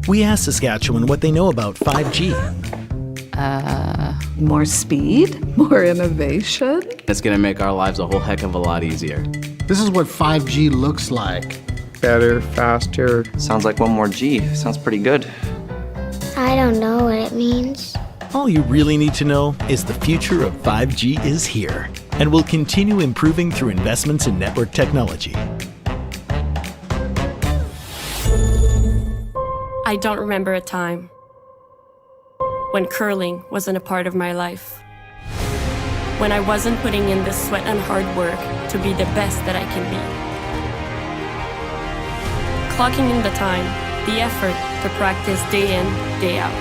We asked Saskatchewan what they know about 5G. More speed, more innovation. It's going to make our lives a whole heck of a lot easier. This is what 5G looks like. Better, faster. Sounds like one more G. Sounds pretty good. I don't know what it means. All you really need to know is the future of 5G is here and will continue improving through investments in network technology. I don't remember a time when curling wasn't a part of my life. When I wasn't putting in the sweat and hard work to be the best that I can be. Clocking in the time, the effort to practice day in, day out.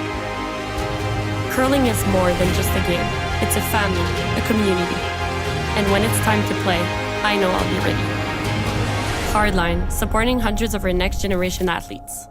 Curling is more than just a game. It's a family, a community. And when it's time to play, I know I'll be ready. Hardline, supporting hundreds of our next generation athletes.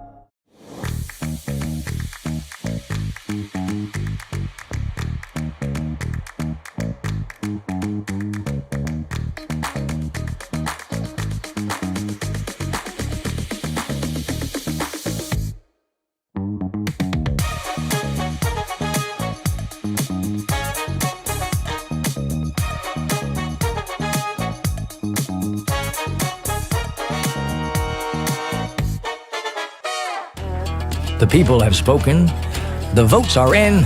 The people have spoken, the votes are in,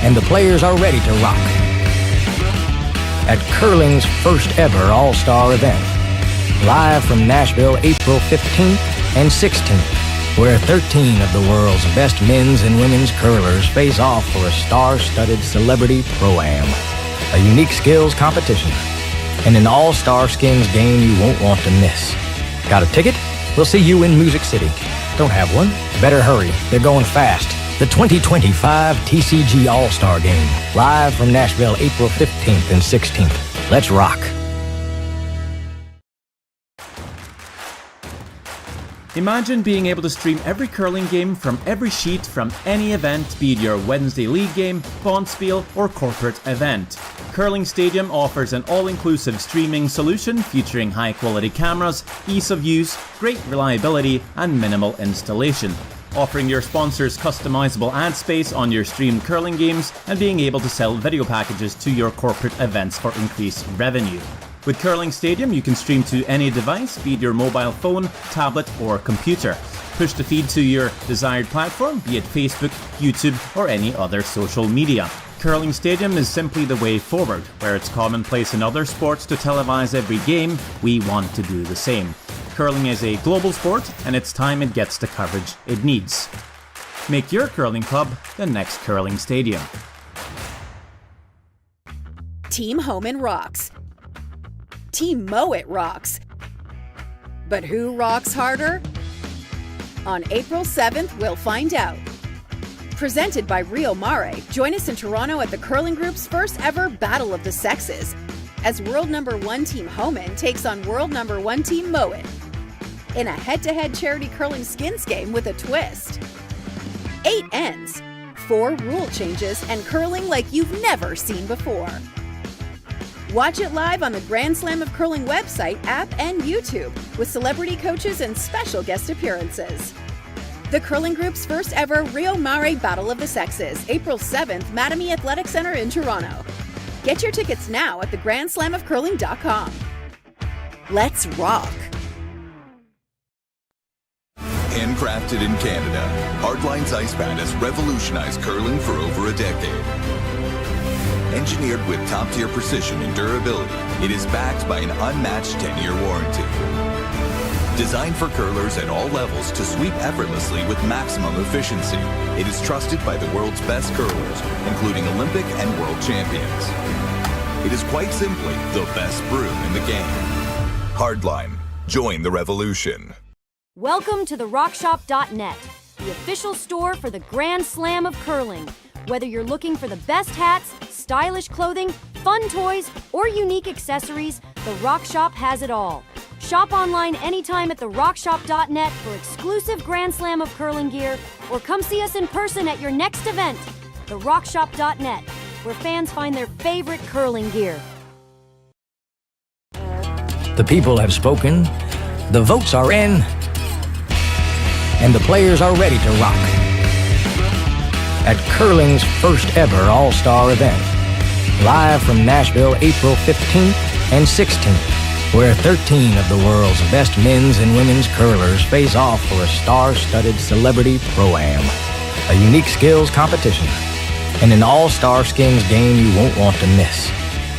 and the players are ready to rock. At curling's first ever All-Star event, live from Nashville, April 15th and 16th, where 13 of the world's best men's and women's curlers face off for a star-studded celebrity pro-am, a unique skills competition, and an all-star skins game you won't want to miss. Got a ticket? We'll see you in Music City. Don't have one? Better hurry. They're going fast. The 2025 TCG All-Star Game. Live from Nashville, April 15th and 16th. Let's rock. Imagine being able to stream every curling game from every sheet from any event, be it your Wednesday league game, bonspiel, or corporate event. Curling Stadium offers an all-inclusive streaming solution featuring high-quality cameras, ease of use, great reliability, and minimal installation. Offering your sponsors customizable ad space on your streamed curling games and being able to sell video packages to your corporate events for increased revenue. With Curling Stadium, you can stream to any device, be it your mobile phone, tablet, or computer. Push the feed to your desired platform, be it Facebook, YouTube, or any other social media. Curling Stadium is simply the way forward. Where it's commonplace in other sports to televise every game, we want to do the same. Curling is a global sport, and it's time it gets the coverage it needs. Make your curling club the next Curling Stadium. Team Homan rocks. Team Mowat rocks. But who rocks harder? On April 7th, we'll find out. Presented by Rio Mare, join us in Toronto at the Curling Group's first ever Battle of the Sexes, as world number 1 Team Homan takes on world number 1 Team Mowat in a head-to-head charity curling skins game with a twist. 8 ends, 4 rule changes, and curling like you've never seen before. Watch it live on the Grand Slam of Curling website, app, and YouTube, with celebrity coaches and special guest appearances. The Curling Group's first ever Rio Mare Battle of the Sexes, April 7th, Mattamy Athletic Center in Toronto. Get your tickets now at thegrandslamofcurling.com. Let's rock! Handcrafted in Canada, Hardline's Ice Pad has revolutionized curling for over a decade. Engineered with top-tier precision and durability, it is backed by an unmatched 10-year warranty. Designed for curlers at all levels to sweep effortlessly with maximum efficiency, it is trusted by the world's best curlers, including Olympic and world champions. It is quite simply the best broom in the game. Hardline. Join the revolution. Welcome to therockshop.net, the official store for the Grand Slam of Curling. Whether you're looking for the best hats, stylish clothing, fun toys, or unique accessories, The Rock Shop has it all. Shop online anytime at therockshop.net for exclusive Grand Slam of Curling gear, or come see us in person at your next event. therockshop.net, where fans find their favorite curling gear. The people have spoken, the votes are in, and the players are ready to rock. At curling's first ever All-Star event, live from Nashville April 15th and 16th, where 13 of the world's best men's and women's curlers face off for a star-studded celebrity pro-am, a unique skills competition, and an all-star skins game you won't want to miss.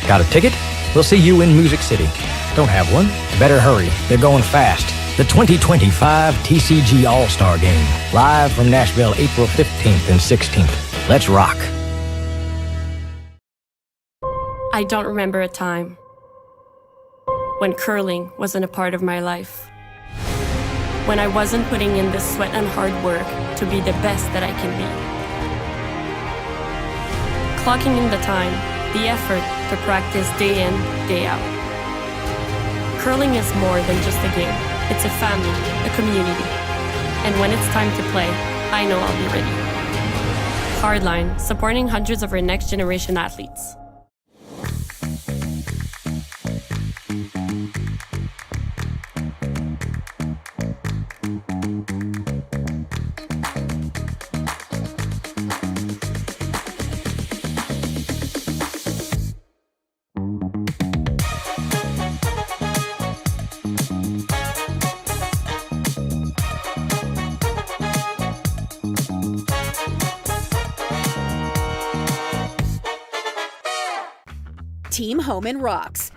Got a ticket? We'll see you in Music City. Don't have one? Better hurry. They're going fast. The 2025 TCG All-Star Game, live from Nashville April 15th and 16th. Let's rock. I don't remember a time when curling wasn't a part of my life. When I wasn't putting in the sweat and hard work to be the best that I can be. Clocking in the time, the effort to practice day in, day out. Curling is more than just a game. It's a family, a community. And when it's time to play, I know I'll be ready. Hardline, supporting hundreds of our next generation athletes. Team Homan rocks.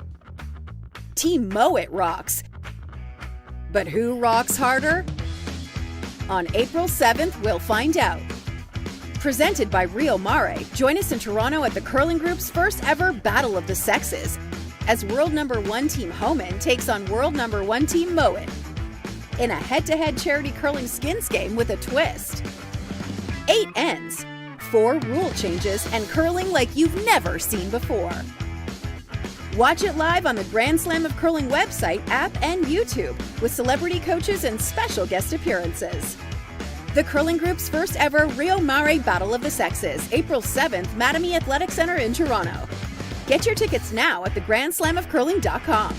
Team Mowat rocks. But who rocks harder? On April 7th, we'll find out. Presented by Rio Mare, join us in Toronto at the Curling Group's first ever Battle of the Sexes, as world number 1 Team Homan takes on world number 1 Team Mowat in a head-to-head charity curling skins game with a twist. 8 ends, 4 rule changes, and curling like you've never seen before. Watch it live on the Grand Slam of Curling website, app, and YouTube, with celebrity coaches and special guest appearances. The Curling Group's first ever Rio Mare Battle of the Sexes, April 7th, Mattamy Athletic Center in Toronto. Get your tickets now at thegrandslamofcurling.com.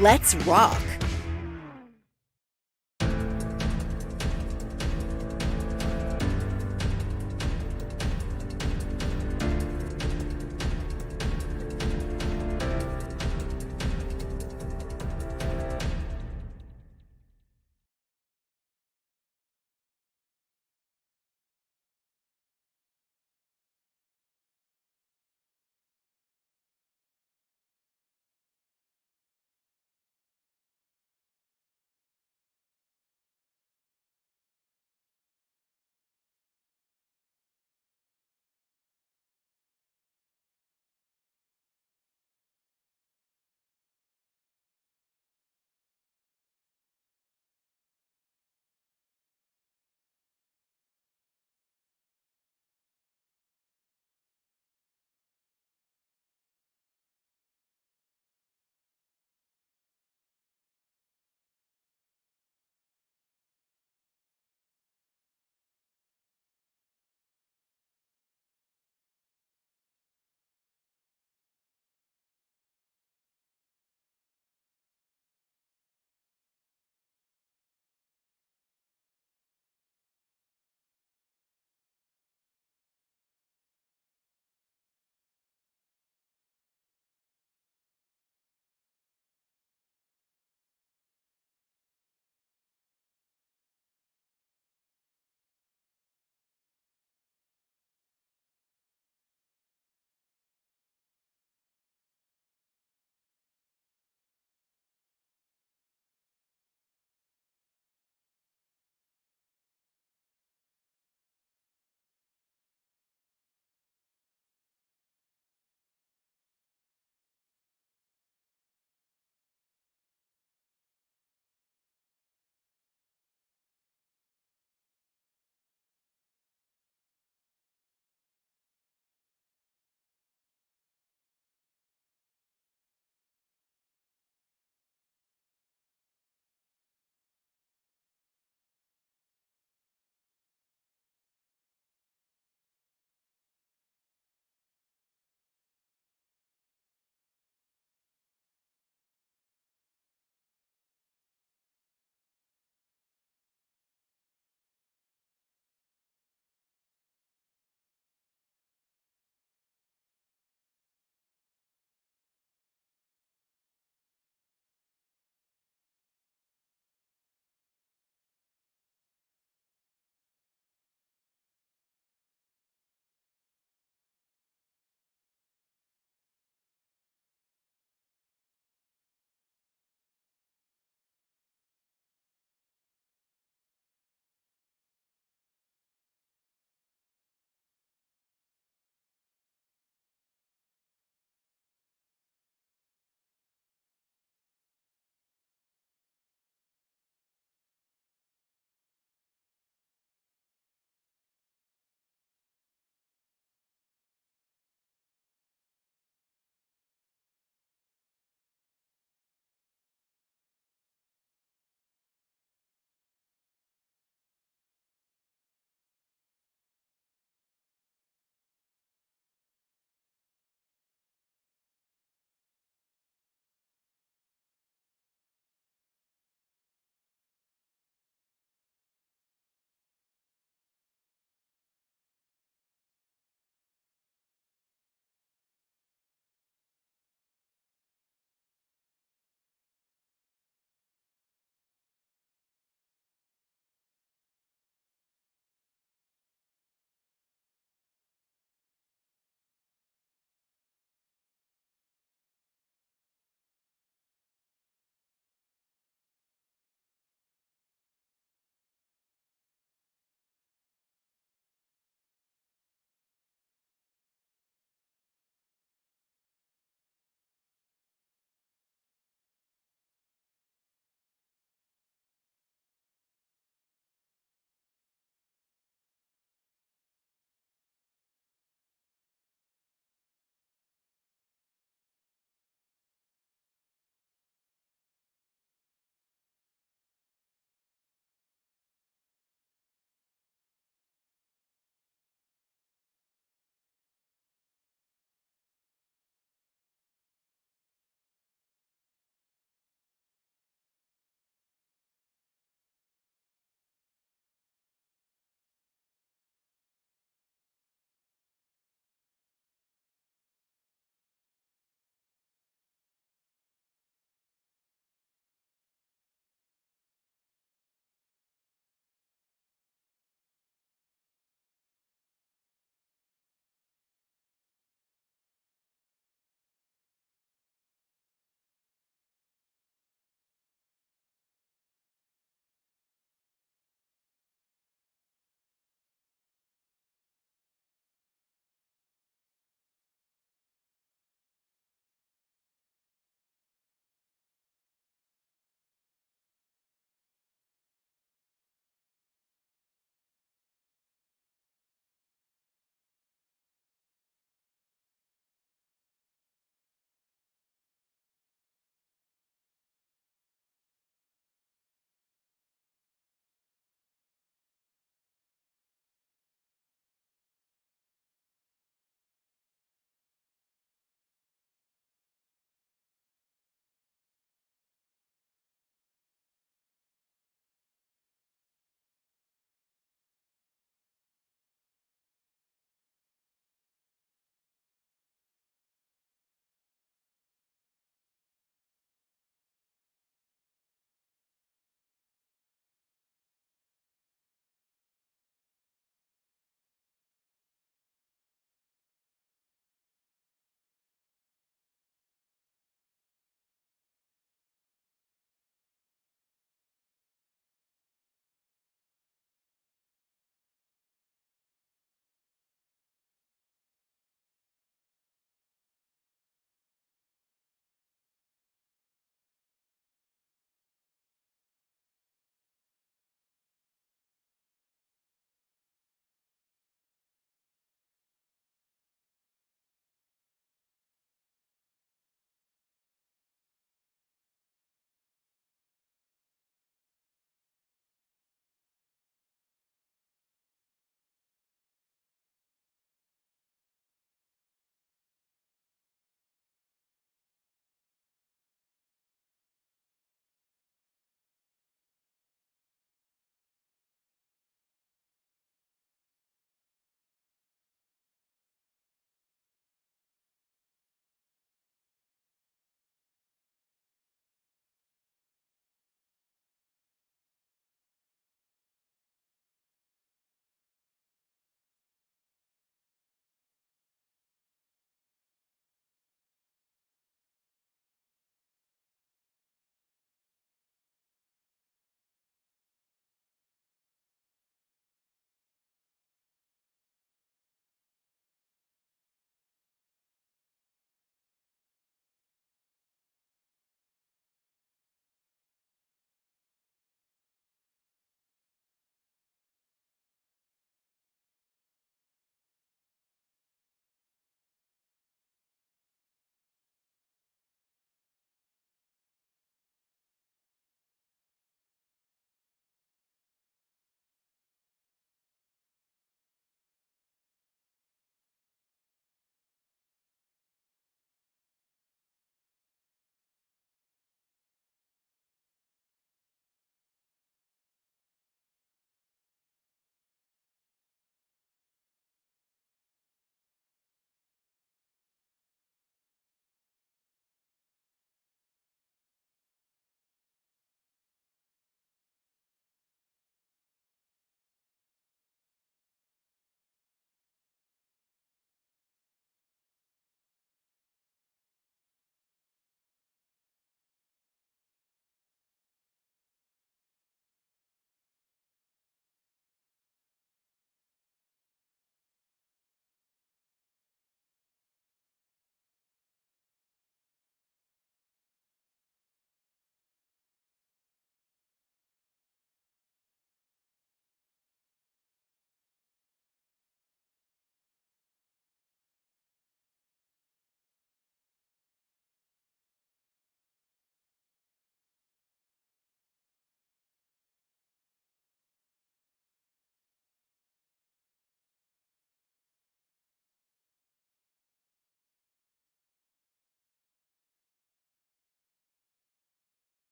Let's rock!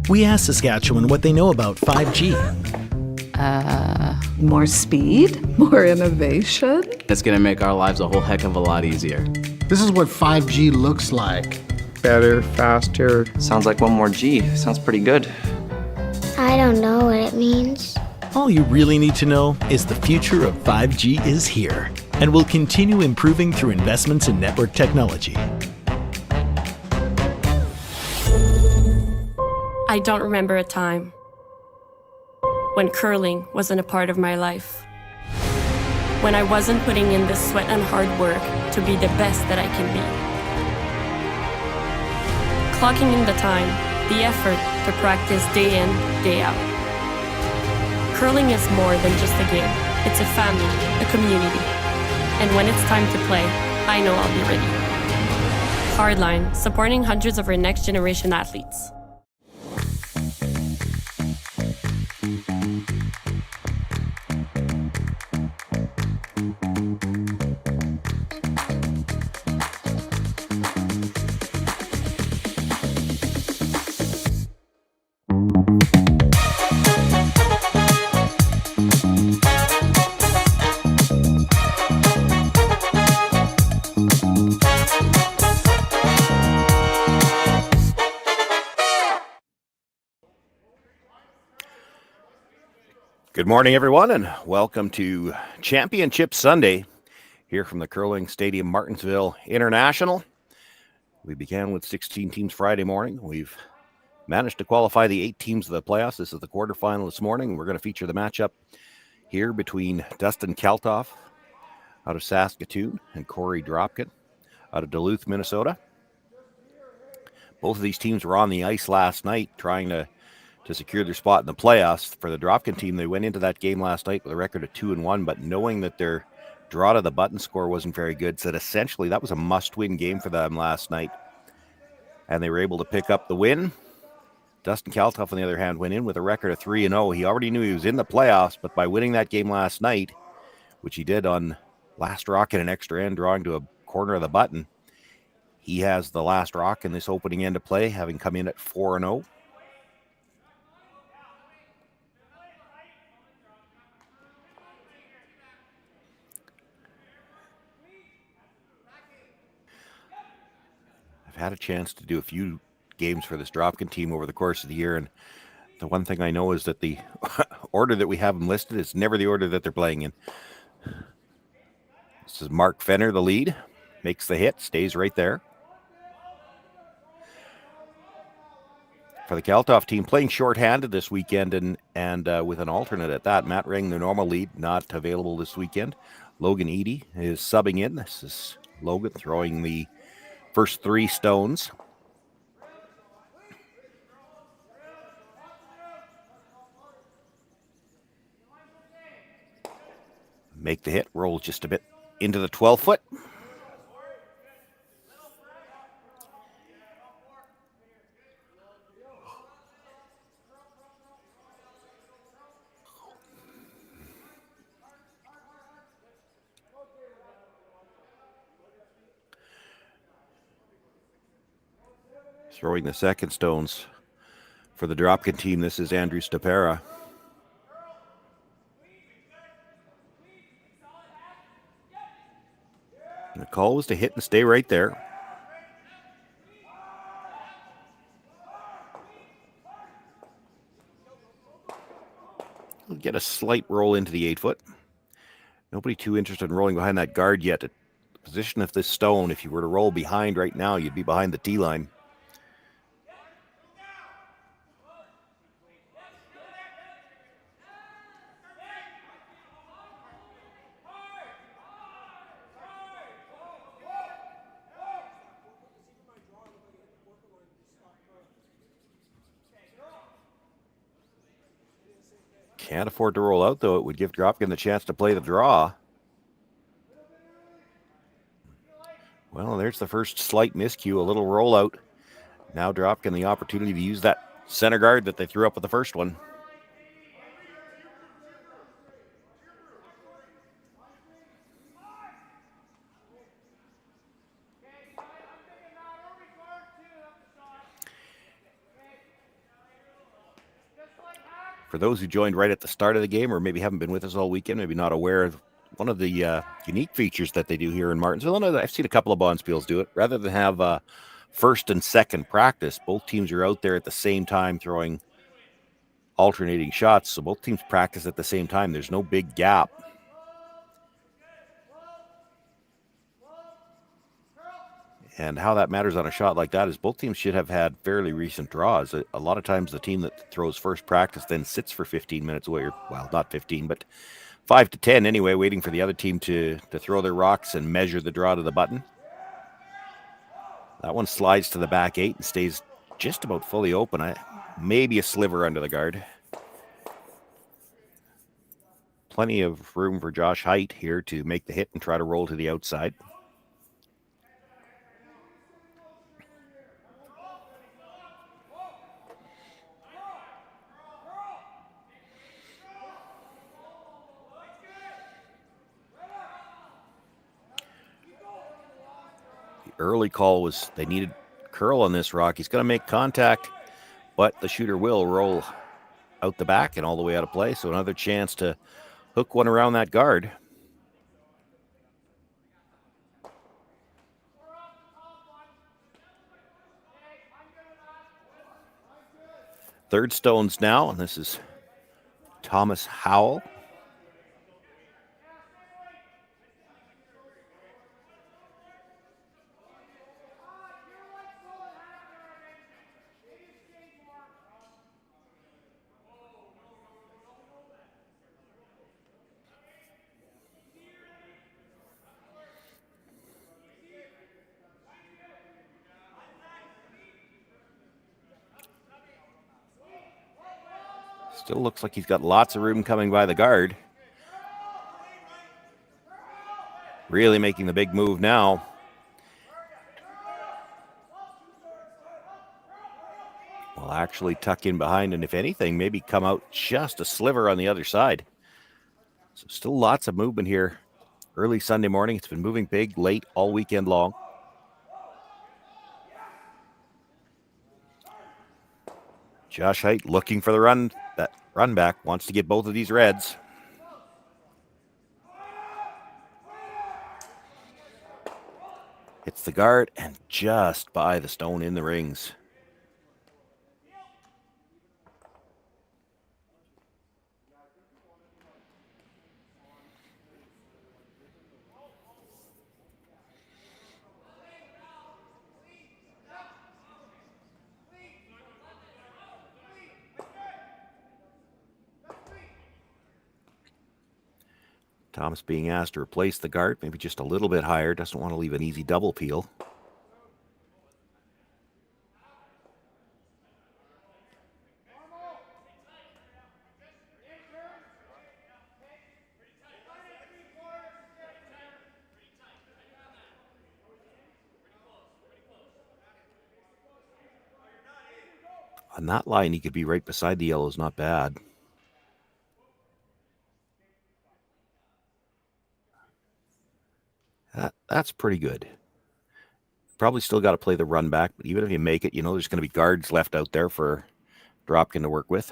We asked Saskatchewan what they know about 5G. More speed? More innovation? It's gonna make our lives a whole heck of a lot easier. This is what 5G looks like. Better, faster. Sounds like one more G. Sounds pretty good. I don't know what it means. All you really need to know is the future of 5G is here and will continue improving through investments in network technology. I don't remember a time when curling wasn't a part of my life. When I wasn't putting in the sweat and hard work to be the best that I can be. Clocking in the time, the effort to practice day in, day out. Curling is more than just a game. It's a family, a community. And when it's time to play, I know I'll be ready. Hardline, supporting hundreds of our next generation athletes. Good morning, everyone, and welcome to Championship Sunday here from the Curling Stadium, Martensville International. We began with 16 teams Friday morning. We've managed to qualify the 8 teams of the playoffs. This is the quarterfinal this morning. We're going to feature the matchup here between Dustin Kalthoff out of Saskatoon and Korey Dropkin out of Duluth, Minnesota. Both of these teams were on the ice last night trying to secure their spot in the playoffs. For the Dropkin team, they went into that game last night with a record of 2-1, but knowing that their draw to the button score wasn't very good, said essentially that was a must-win game for them last night, and they were able to pick up the win. Dustin Kalthoff, on the other hand, went in with a record of 3-0. He already knew he was in the playoffs, but by winning that game last night, which he did on last rock and an extra end, drawing to a corner of the button, he has the last rock in this opening end of play, having come in at 4-0. Had a chance to do a few games for this Dropkin team over the course of the year, and the one thing I know is that the order that we have them listed is never the order that they're playing in. This is Mark Fenner, the lead, makes the hit, stays right there. For the Kalthoff team, playing shorthanded this weekend and with an alternate at that. Matt Ring, their normal lead, not available this weekend. Logan Eady is subbing in. This is Logan throwing the first 3 stones. Make the hit, roll just a bit into the 12-foot. Throwing the second stones for the Dropkin team, this is Andrew Stapera. And the call was to hit and stay right there. We'll get a slight roll into the 8-foot. Nobody too interested in rolling behind that guard yet. The position of this stone, if you were to roll behind right now, you'd be behind the tee line. Can't afford to roll out, though. It would give Dropkin the chance to play the draw. Well, there's the first slight miscue, a little rollout. Now Dropkin the opportunity to use that center guard that they threw up with the first one. For those who joined right at the start of the game or maybe haven't been with us all weekend, maybe not aware of one of the unique features that they do here in Martensville, and I've seen a couple of Bonspiels do it, rather than have first and second practice, both teams are out there at the same time throwing alternating shots, so both teams practice at the same time. There's no big gap. And how that matters on a shot like that is both teams should have had fairly recent draws. A lot of times the team that throws first practice then sits for 15 minutes away, or, well, not 15, but 5 to 10 anyway, waiting for the other team to throw their rocks and measure the draw to the button. That one slides to the back 8 and stays just about fully open. Maybe a sliver under the guard. Plenty of room for Josh Height here to make the hit and try to roll to the outside. Early call was they needed curl on this rock. He's going to make contact, but the shooter will roll out the back and all the way out of play. So another chance to hook one around that guard. Third stones now, and this is Thomas Howell. Still looks like he's got lots of room coming by the guard. Really making the big move now. Will actually tuck in behind, and if anything, maybe come out just a sliver on the other side. So still lots of movement here. Early Sunday morning. It's been moving big late all weekend long. Josh Height looking for the run. That run back wants to get both of these reds. Hits the guard and just by the stone in the rings. Thomas being asked to replace the guard, maybe just a little bit higher. Doesn't want to leave an easy double peel. On that line, he could be right beside the yellows. Not bad. That's pretty good. Probably still got to play the run back, but even if you make it, you know there's going to be guards left out there for Dropkin to work with.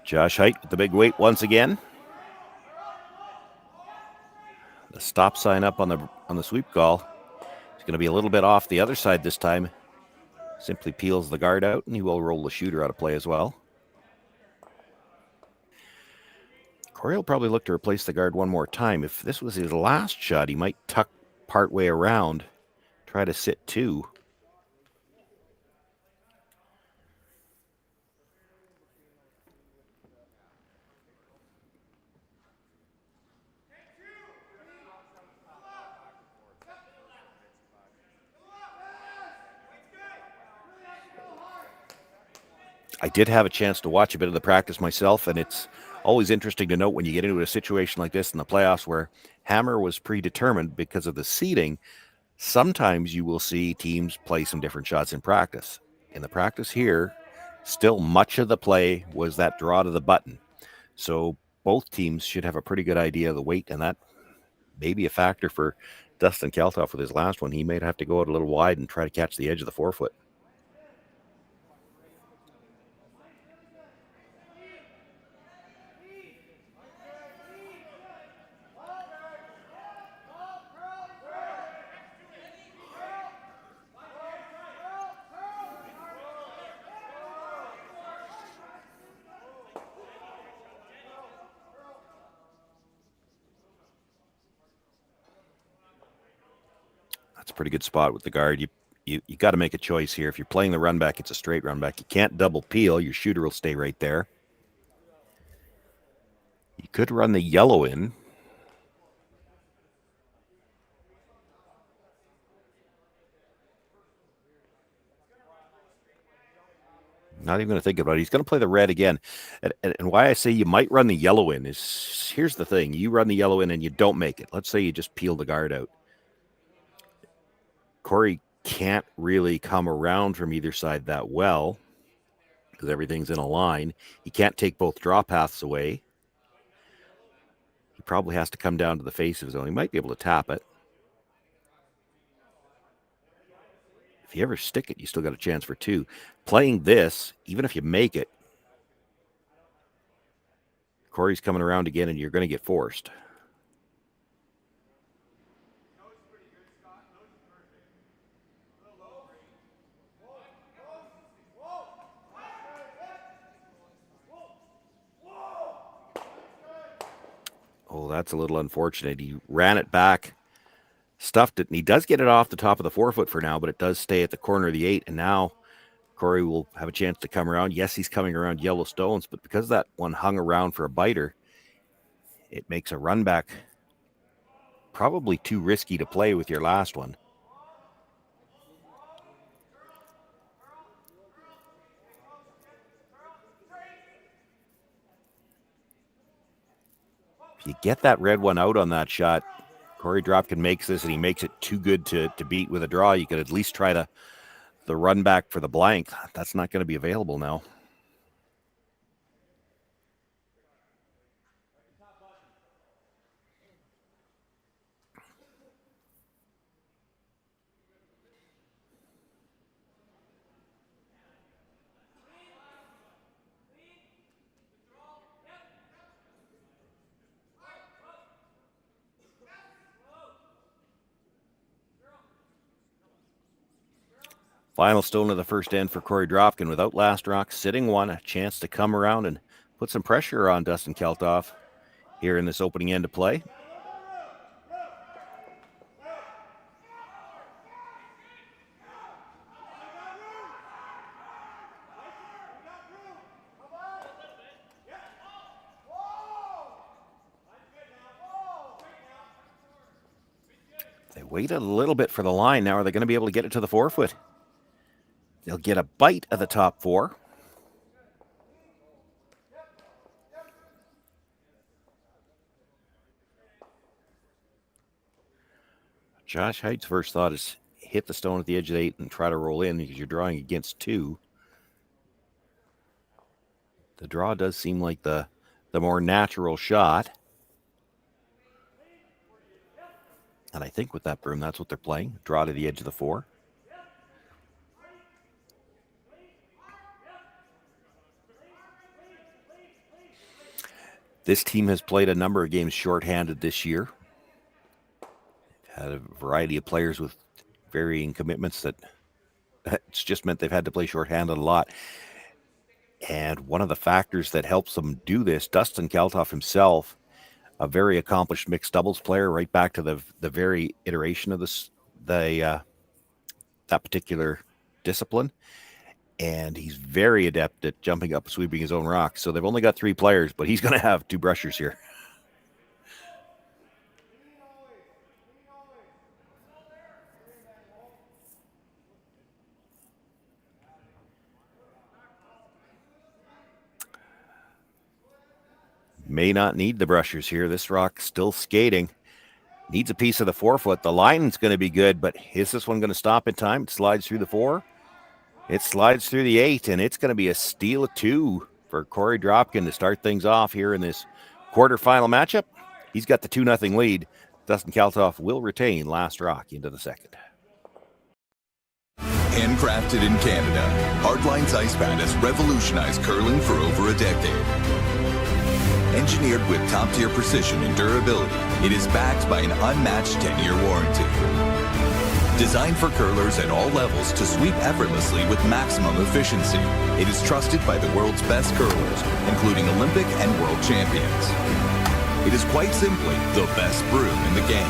Josh Height with the big weight once again. The stop sign up on the sweep call. It's going to be a little bit off the other side this time. Simply peels the guard out, and he will roll the shooter out of play as well. Korey will probably look to replace the guard one more time. If this was his last shot, he might tuck part way around, try to sit two. I did have a chance to watch a bit of the practice myself, and it's always interesting to note when you get into a situation like this in the playoffs where Hammer was predetermined because of the seeding. Sometimes you will see teams play some different shots in practice. In the practice here, still much of the play was that draw to the button. So both teams should have a pretty good idea of the weight, and that maybe a factor for Dustin Kalthoff with his last one. He might have to go out a little wide and try to catch the edge of the forefoot. That's a pretty good spot with the guard. You got to make a choice here. If you're playing the run back, it's a straight run back. You can't double peel. Your shooter will stay right there. You could run the yellow in. Not even going to think about it. He's going to play the red again. And why I say you might run the yellow in is, here's the thing. You run the yellow in and you don't make it. Let's say you just peel the guard out. Korey can't really come around from either side that well because everything's in a line. He can't take both draw paths away. He probably has to come down to the face of his own. He might be able to tap it. If you ever stick it, you still got a chance for two. Playing this, even if you make it, Korey's coming around again and you're going to get forced. Oh, that's a little unfortunate. He ran it back, stuffed it, and he does get it off the top of the forefoot for now, but it does stay at the corner of the 8, and now Korey will have a chance to come around. Yes, he's coming around yellow stones, but because that one hung around for a biter, it makes a run back probably too risky to play with your last one. If you get that red one out on that shot, Korey Dropkin makes this and he makes it too good to beat with a draw. You could at least try the run back for the blank. That's not going to be available now. Final stone of the first end for Korey Dropkin without last rock, sitting one, a chance to come around and put some pressure on Dustin Kalthoff here in this opening end of play. They wait a little bit for the line. Now are they going to be able to get it to the forefoot? They'll get a bite of the top four. Josh Height's first thought is hit the stone at the edge of the 8 and try to roll in because you're drawing against 2. The draw does seem like the more natural shot. And I think with that broom, that's what they're playing. Draw to the edge of the 4. This team has played a number of games shorthanded this year. Had a variety of players with varying commitments it's just meant they've had to play shorthanded a lot. And one of the factors that helps them do this, Dustin Kalthoff himself, a very accomplished mixed doubles player, right back to the very iteration of that particular discipline. And he's very adept at jumping up, sweeping his own rocks. So they've only got 3 players, but he's going to have 2 brushers here. May not need the brushers here. This rock still skating. Needs a piece of the forefoot. The line's going to be good, but is this one going to stop in time? It slides through the 4. It slides through the 8, and it's going to be a steal of 2 for Korey Dropkin to start things off here in this quarterfinal matchup. He's got the 2-0 lead. Dustin Kalthoff will retain last rock into the second. Handcrafted in Canada, Hardline's ice pad has revolutionized curling for over a decade. Engineered with top-tier precision and durability, it is backed by an unmatched 10-year warranty. Designed for curlers at all levels to sweep effortlessly with maximum efficiency, it is trusted by the world's best curlers, including Olympic and world champions. It is quite simply the best broom in the game.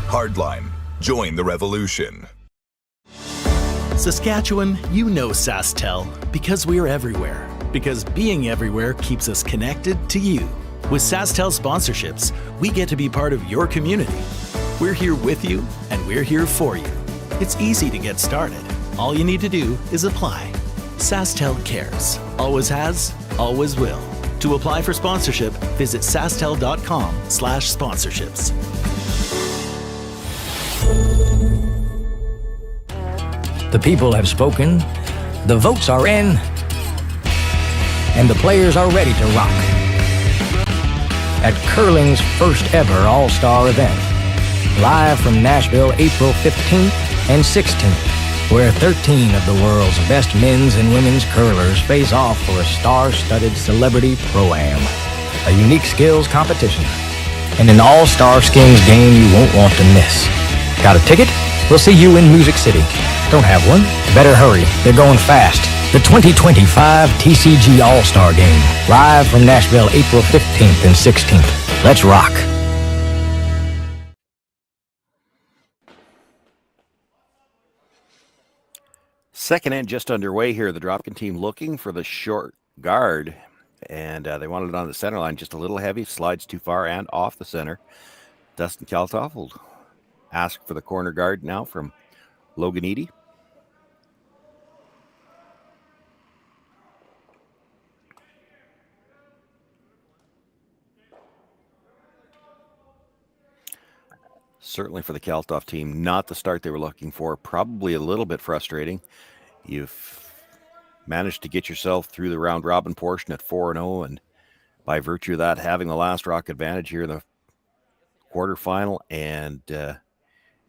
Hardline. Join the revolution. Saskatchewan, you know SaskTel because we're everywhere. Because being everywhere keeps us connected to you. With SaskTel sponsorships, we get to be part of your community. We're here with you, and we're here for you. It's easy to get started. All you need to do is apply. SaskTel cares. Always has, always will. To apply for sponsorship, visit sastel.com/sponsorships. The people have spoken, the votes are in, and the players are ready to rock. At curling's first ever All-Star event, live from Nashville, April 15th and 16th, where 13 of the world's best men's and women's curlers face off for a star-studded celebrity pro-am, a unique skills competition, and an all-star skins game you won't want to miss. Got a ticket? We'll see you in Music City. Don't have one? Better hurry. They're going fast. The 2025 TCG All-Star Game, live from Nashville, April 15th and 16th. Let's rock. Second end just underway here. The Dropkin team looking for the short guard, and they wanted it on the center line. Just a little heavy, slides too far and off the center. Dustin Kalthoff will ask for the corner guard now from Logan Eady. Certainly for the Kalthoff team, not the start they were looking for. Probably a little bit frustrating. You've managed to get yourself through the round robin portion at 4-0, and by virtue of that, having the last rock advantage here in the quarterfinal, and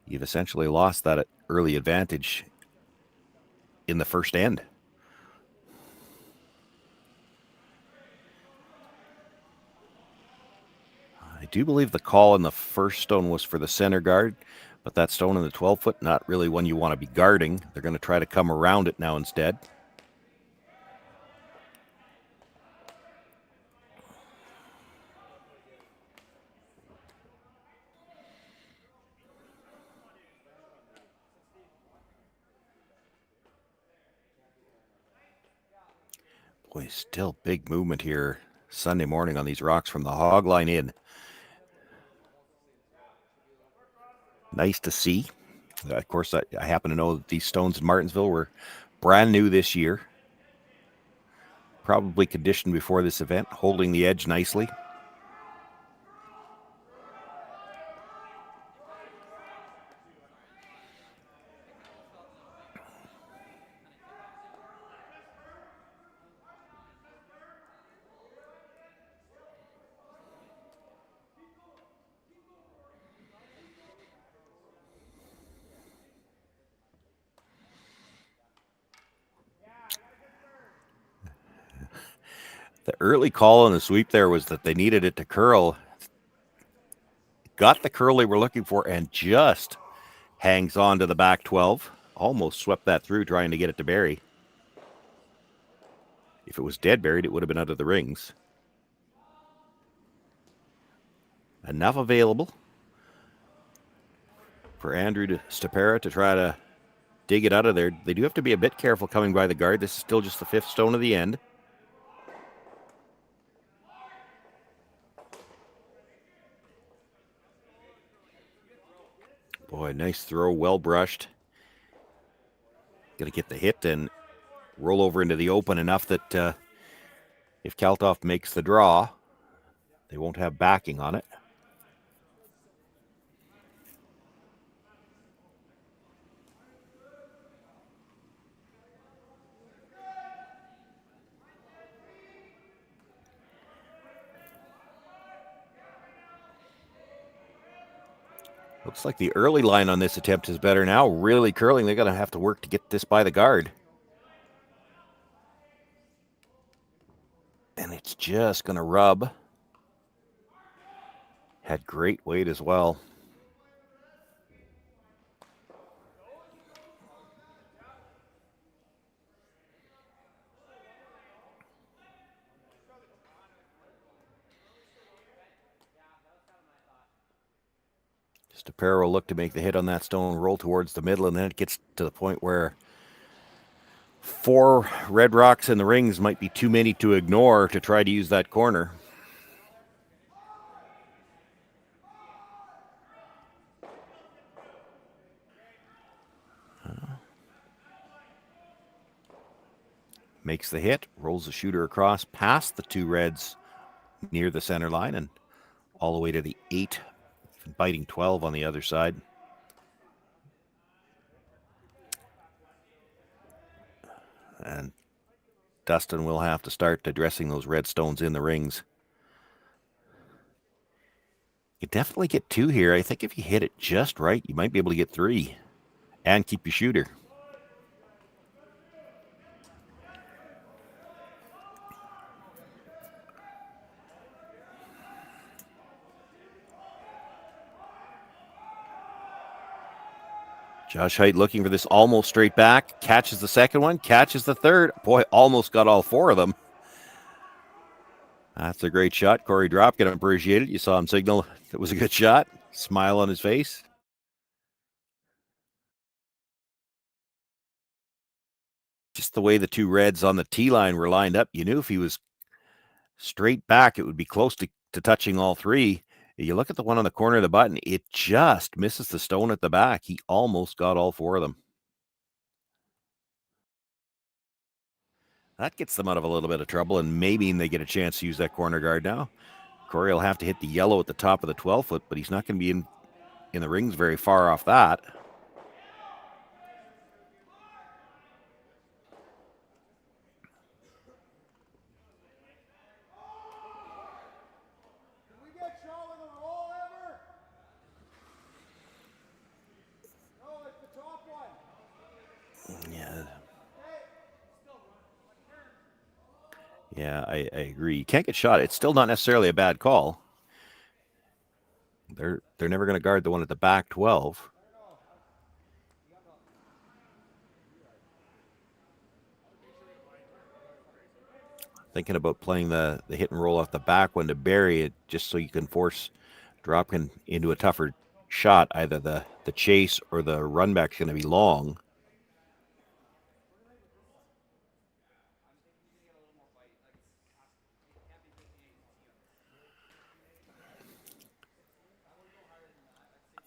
you've essentially lost that early advantage in the first end. I do believe the call in the first stone was for the center guard, but that stone in the 12-foot, not really one you want to be guarding. They're going to try to come around it now instead. Boy, still big movement here Sunday morning on these rocks from the hog line in. Nice to see. Of course, I happen to know that these stones in Martensville were brand new this year. Probably conditioned before this event, holding the edge nicely. The early call on the sweep there was that they needed it to curl. Got the curl they were looking for and just hangs on to the back 12. Almost swept that through trying to get it to bury. If it was dead buried, it would have been out of the rings. Enough available for Andrew Stapera to try to dig it out of there. They do have to be a bit careful coming by the guard. This is still just the fifth stone of the end. Boy, nice throw, well brushed. Going to get the hit and roll over into the open enough that if Kalthoff makes the draw, they won't have backing on it. Looks like the early line on this attempt is better now. Really curling. They're going to have to work to get this by the guard. And it's just going to rub. Had great weight as well. Just a pair will look to make the hit on that stone, roll towards the middle, and then it gets to the point where 4 red rocks in the rings might be too many to ignore to try to use that corner. Makes the hit, rolls the shooter across past the 2 reds near the center line and all the way to the 8, biting 12 on the other side. And Dustin will have to start addressing those red stones in the rings. You definitely get 2 here. I think if you hit it just right, you might be able to get 3 and keep your shooter. Josh Height looking for this almost straight back. Catches the second one. Catches the third. Boy, almost got all 4 of them. That's a great shot. Korey Dropkin appreciated it. You saw him signal it was a good shot. Smile on his face. Just the way the 2 reds on the tee line were lined up, you knew if he was straight back, it would be close to touching all 3. You look at the one on the corner of the button, it just misses the stone at the back. He almost got all 4 of them. That gets them out of a little bit of trouble, and maybe they get a chance to use that corner guard now. Korey will have to hit the yellow at the top of the 12-foot, but he's not going to be in the rings very far off that. Yeah, I agree. You can't get shot. It's still not necessarily a bad call. They're never going to guard the one at the back 12. Thinking about playing the hit and roll off the back one to bury it, just so you can force Dropkin into a tougher shot. Either the chase or the run back's going to be long.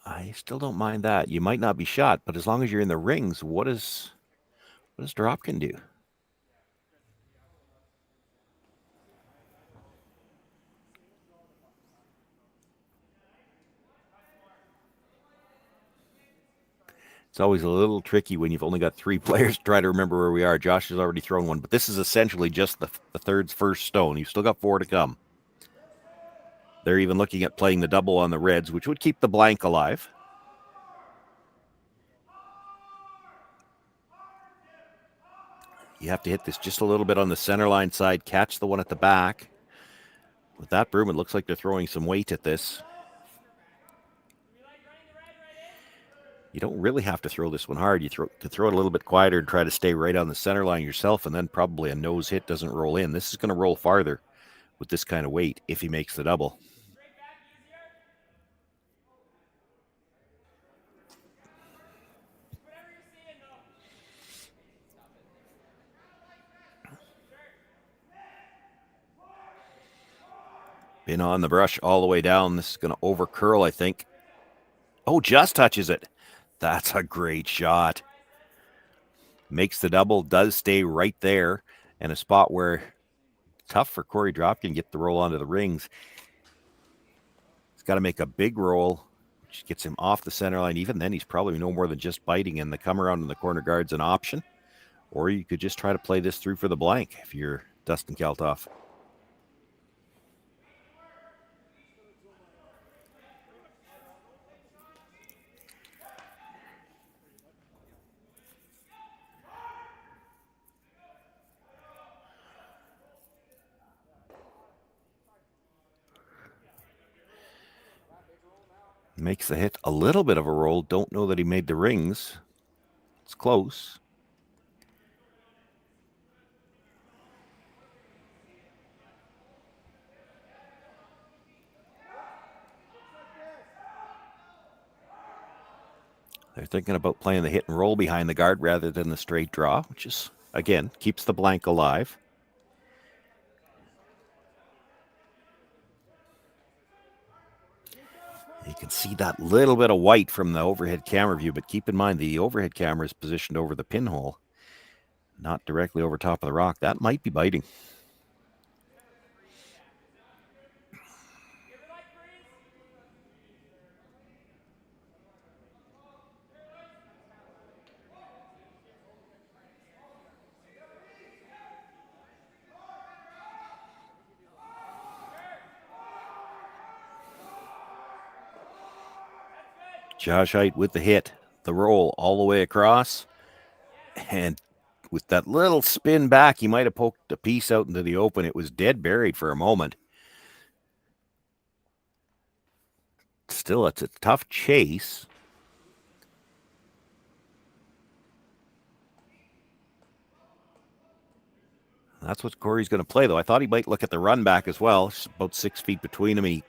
I still don't mind that. You might not be shot, but as long as you're in the rings, what does Dropkin do? It's always a little tricky when you've only got 3 players to try to remember where we are. Josh has already thrown one, but this is essentially just the third's first stone. You've still got 4 to come. They're even looking at playing the double on the reds, which would keep the blank alive. You have to hit this just a little bit on the center line side, catch the one at the back. With that broom, it looks like they're throwing some weight at this. You don't really have to throw this one hard. You could throw it a little bit quieter and try to stay right on the center line yourself, and then probably a nose hit doesn't roll in. This is going to roll farther with this kind of weight if he makes the double. Been on the brush all the way down. This is going to over curl, I think. Oh, just touches it. That's a great shot. Makes the double, does stay right there, and a spot where tough for Korey Dropkin to get the roll onto the rings. He's got to make a big roll, which gets him off the center line. Even then, he's probably no more than just biting, and the come around in the corner guard's an option. Or you could just try to play this through for the blank if you're Dustin Kalthoff. Makes the hit a little bit of a roll. Don't know that he made the rings. It's close. They're thinking about playing the hit and roll behind the guard rather than the straight draw, which is, again, keeps the blank alive. You can see that little bit of white from the overhead camera view, but keep in mind the overhead camera is positioned over the pinhole, not directly over top of the rock. That might be biting. Josh Height with the hit, the roll all the way across, and with that little spin back, he might have poked a piece out into the open. It was dead buried for a moment. Still, it's a tough chase. That's what Korey's going to play, though. I thought he might look at the run back as well. It's about 6 feet between him.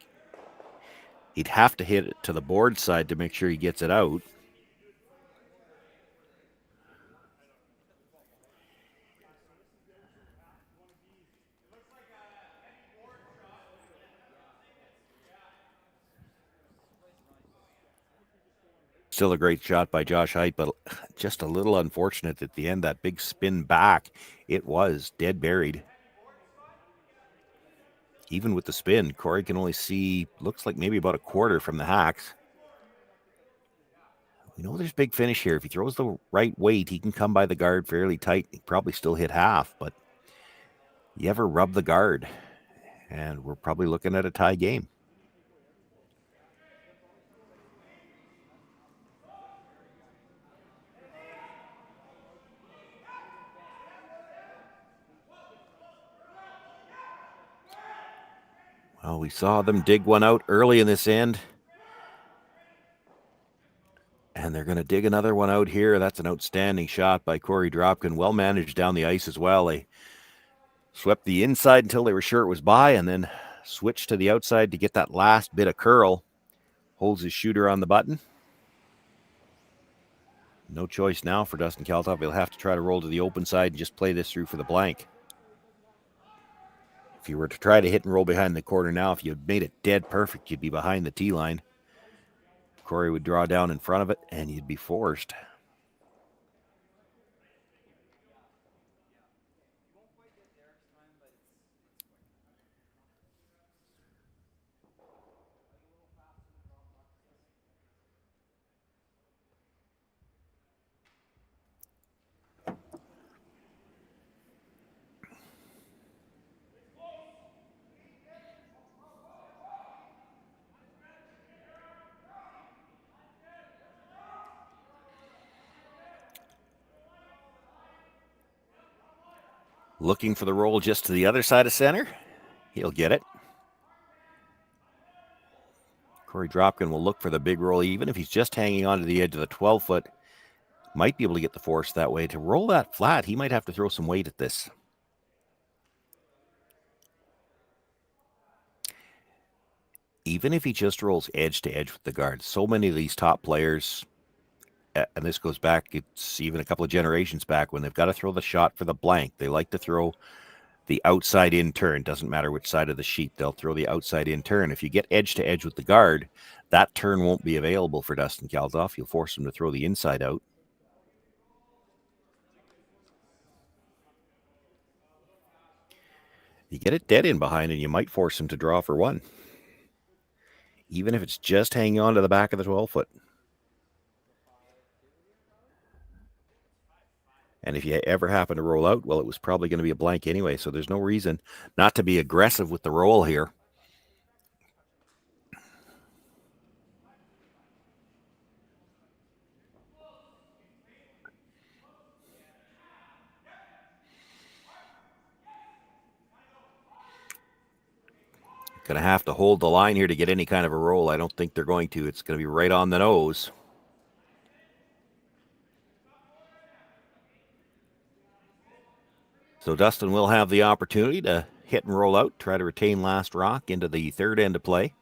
He'd have to hit it to the board side to make sure he gets it out. Still a great shot by Josh Height, but just a little unfortunate at the end. That big spin back, it was dead buried. Even with the spin, Korey can only see, looks like maybe about a quarter from the hacks. We know there's big finish here. If he throws the right weight, he can come by the guard fairly tight. He probably still hit half, but you ever rub the guard, and we're probably looking at a tie game. Well, we saw them dig one out early in this end. And they're going to dig another one out here. That's an outstanding shot by Korey Dropkin. Well managed down the ice as well. They swept the inside until they were sure it was by, and then switched to the outside to get that last bit of curl. Holds his shooter on the button. No choice now for Dustin Kalthoff. He'll have to try to roll to the open side and just play this through for the blank. If you were to try to hit and roll behind the corner now, if you had made it dead perfect, you'd be behind the tee line. Korey would draw down in front of it, and you'd be forced. Looking for the roll just to the other side of center. He'll get it. Korey Dropkin will look for the big roll, even if he's just hanging on to the edge of the 12-foot. Might be able to get the force that way. To roll that flat, he might have to throw some weight at this. Even if he just rolls edge to edge with the guard, so many of these top players, and this goes back, it's even a couple of generations back, when they've got to throw the shot for the blank, they like to throw the outside in turn. Doesn't matter which side of the sheet, they'll throw the outside in turn. If you get edge to edge with the guard, that turn won't be available for Dustin Kalthoff. You'll force him to throw the inside out. You get it dead in behind, and you might force him to draw for one, even if it's just hanging on to the back of the 12-foot. And if you ever happen to roll out, well, it was probably going to be a blank anyway, so there's no reason not to be aggressive with the roll here. Going to have to hold the line here to get any kind of a roll. I don't think they're going to. It's going to be right on the nose. So Dustin will have the opportunity to hit and roll out, try to retain last rock into the third end of play.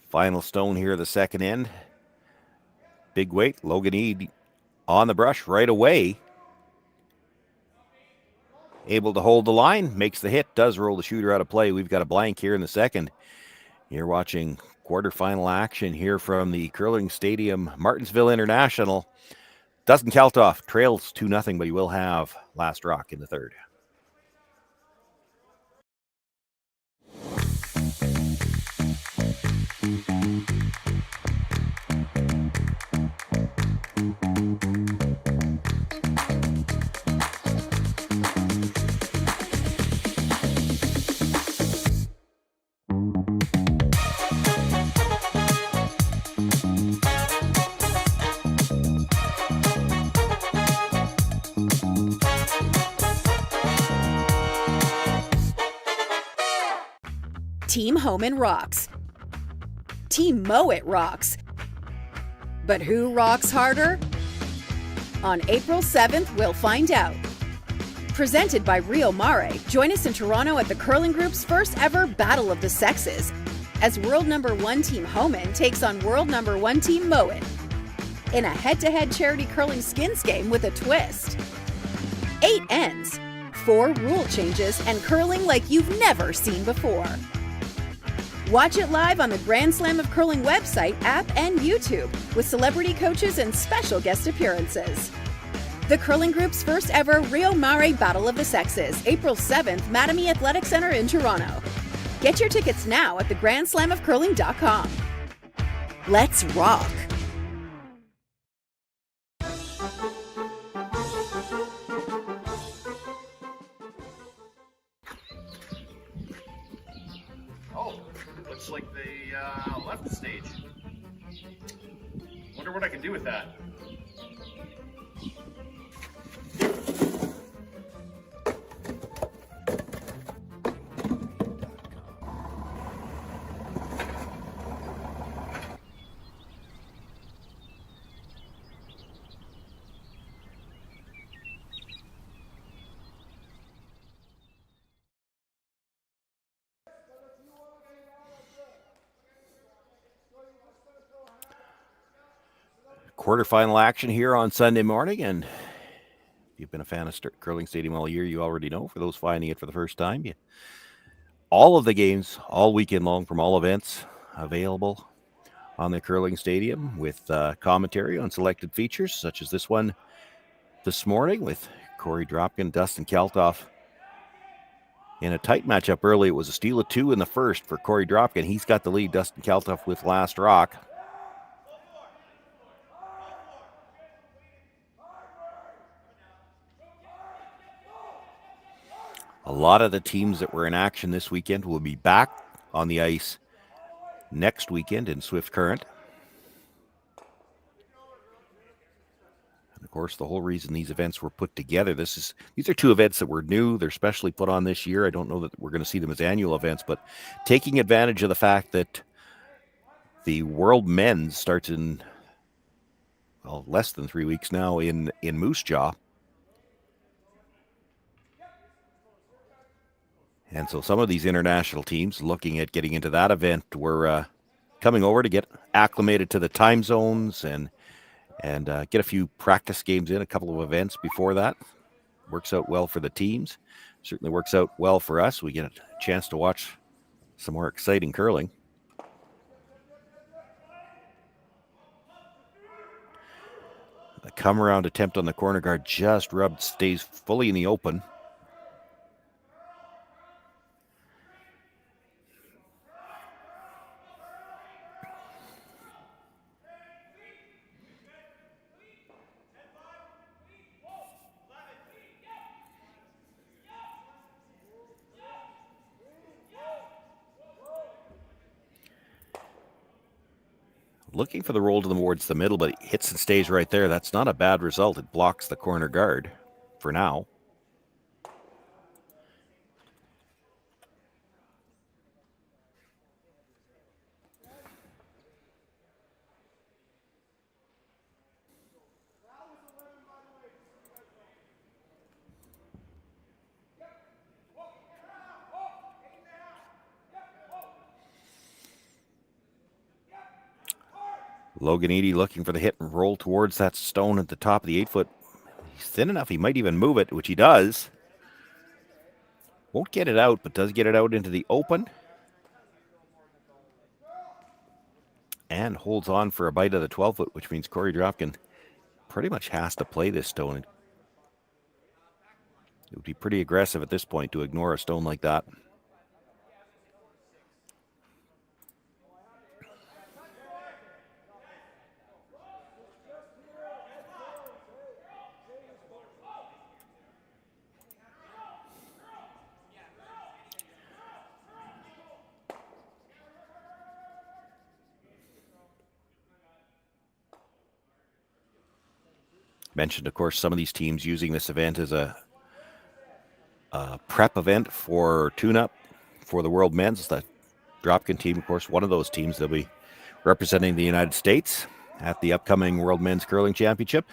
Final stone here, the second end. Big weight, Logan Eade on the brush right away. Able to hold the line, makes the hit, does roll the shooter out of play. We've got a blank here in the second. You're watching quarterfinal action here from the Curling Stadium, Martensville International. Dustin Kalthoff trails 2-0, but he will have last rock in the third. Team Homan rocks. Team Mowat rocks. But who rocks harder? On April 7th, we'll find out. Presented by Rio Mare, join us in Toronto at the Curling Group's first ever Battle of the Sexes, as world number 1 Team Homan takes on world number 1 Team Mowat in a head-to-head charity curling skins game with a twist. 8 ends, 4 rule changes, and curling like you've never seen before. Watch it live on the Grand Slam of Curling website, app, and YouTube with celebrity coaches and special guest appearances. The Curling Group's first ever Rio Mare Battle of the Sexes, April 7th, Mattamy Athletic Center in Toronto. Get your tickets now at thegrandslamofcurling.com. Let's rock! Looks like they left the stage. Wonder what I can do with that. Quarterfinal action here on Sunday morning, and if you've been a fan of Curling Stadium all year, you already know. For those finding it for the first time, all of the games all weekend long from all events available on the Curling Stadium with commentary on selected features such as this one this morning with Korey Dropkin, Dustin Kalthoff in a tight matchup early. It was a steal of 2 in the first for Korey Dropkin. He's got the lead. Dustin Kalthoff with last rock. A lot of the teams that were in action this weekend will be back on the ice next weekend in Swift Current. And of course, the whole reason these events were put together, these are 2 events that were new. They're specially put on this year. I don't know that we're going to see them as annual events, but taking advantage of the fact that the World Men's starts in less than 3 weeks now in Moose Jaw. And so some of these international teams looking at getting into that event were coming over to get acclimated to the time zones and get a few practice games in, a couple of events before that. Works out well for the teams. Certainly works out well for us. We get a chance to watch some more exciting curling. The come-around attempt on the corner guard just rubbed, stays fully in the open. Looking for the roll towards the middle, but it hits and stays right there. That's not a bad result. It blocks the corner guard for now. Logan Eady looking for the hit and roll towards that stone at the top of the 8-foot. He's thin enough, he might even move it, which he does. Won't get it out, but does get it out into the open. And holds on for a bite of the 12-foot, which means Korey Dropkin pretty much has to play this stone. It would be pretty aggressive at this point to ignore a stone like that. Mentioned, of course, some of these teams using this event as a prep event for tune-up for the World Men's. The Dropkin team, of course, one of those teams that will be representing the United States at the upcoming World Men's Curling Championship.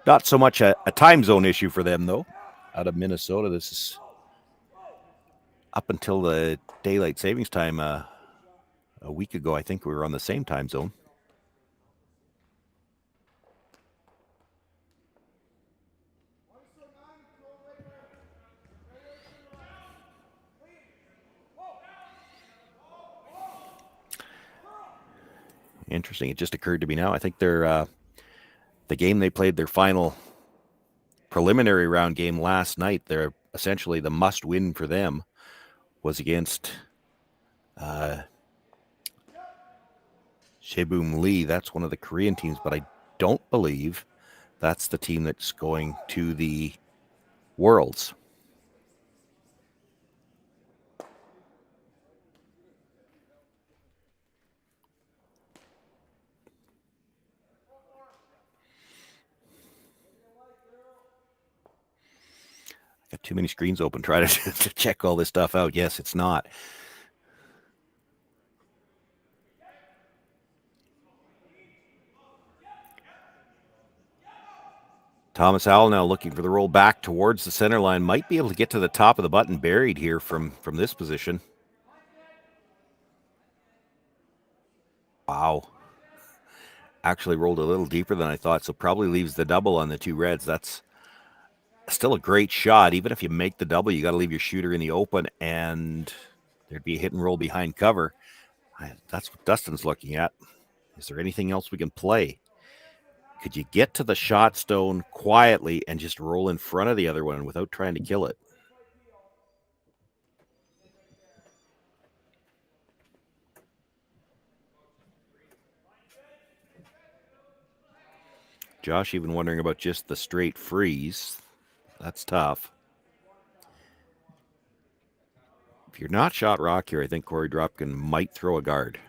Not so much a time zone issue for them, though. Out of Minnesota, this is up until the daylight savings time a week ago. I think we were on the same time zone. Interesting. It just occurred to me now. I think they're the game they played, their final preliminary round game last night. They're essentially the must-win for them was against Sheboom Lee. That's one of the Korean teams, but I don't believe that's the team that's going to the Worlds. Got too many screens open. Try to check all this stuff out. Yes, it's not. Thomas Howell now looking for the roll back towards the center line. Might be able to get to the top of the button buried here from this position. Wow. Actually rolled a little deeper than I thought, so probably leaves the double on the two reds. That's still a great shot. Even if you make the double, you got to leave your shooter in the open, and there'd be a hit and roll behind cover. That's what Dustin's looking at. Is there anything else we can play? Could you get to the shot stone quietly and just roll in front of the other one without trying to kill it? Josh even wondering about just the straight freeze. That's tough. If you're not shot rock here, I think Korey Dropkin might throw a guard.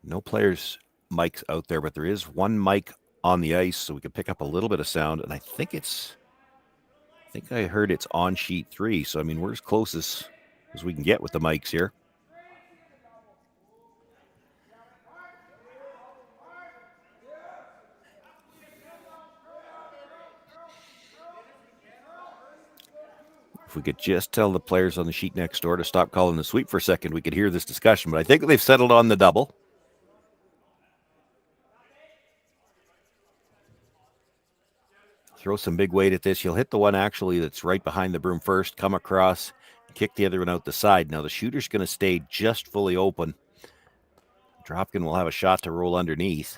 No players' mics out there, but there is one mic on the ice, so we can pick up a little bit of sound. And I think I heard it's on sheet 3. So, I mean, we're as close as we can get with the mics here. If we could just tell the players on the sheet next door to stop calling the sweep for a second, we could hear this discussion. But I think they've settled on the double. Throw some big weight at this. You'll hit the one actually that's right behind the broom first, come across, kick the other one out the side. Now the shooter's going to stay just fully open. Dropkin will have a shot to roll underneath.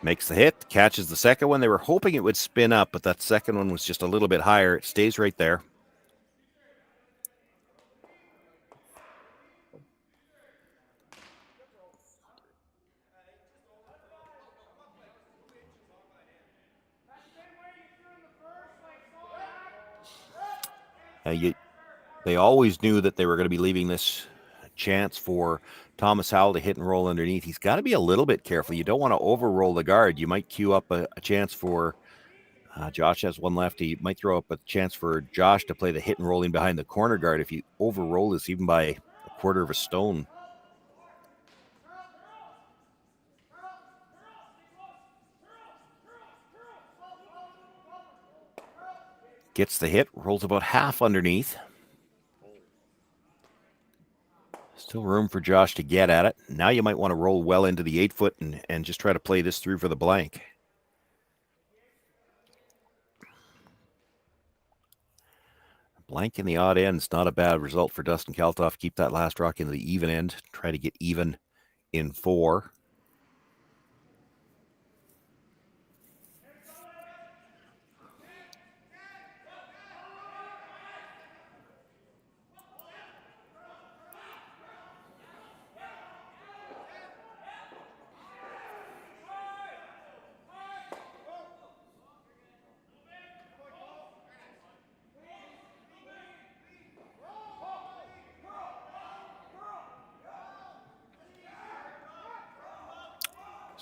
Makes the hit, catches the second one. They were hoping it would spin up, but that second one was just a little bit higher. It stays right there. They always knew that they were going to be leaving this chance for Thomas Howell to hit and roll underneath. He's got to be a little bit careful. You don't want to over-roll the guard. You might queue up a chance for Josh has one left. He might throw up a chance for Josh to play the hit and rolling behind the corner guard if you over-roll this even by a quarter of a stone. Gets the hit, rolls about half underneath. Still room for Josh to get at it. Now you might want to roll well into the 8-foot and just try to play this through for the blank. Blank in the odd end is not a bad result for Dustin Kalthoff. Keep that last rock into the even end. Try to get even in 4.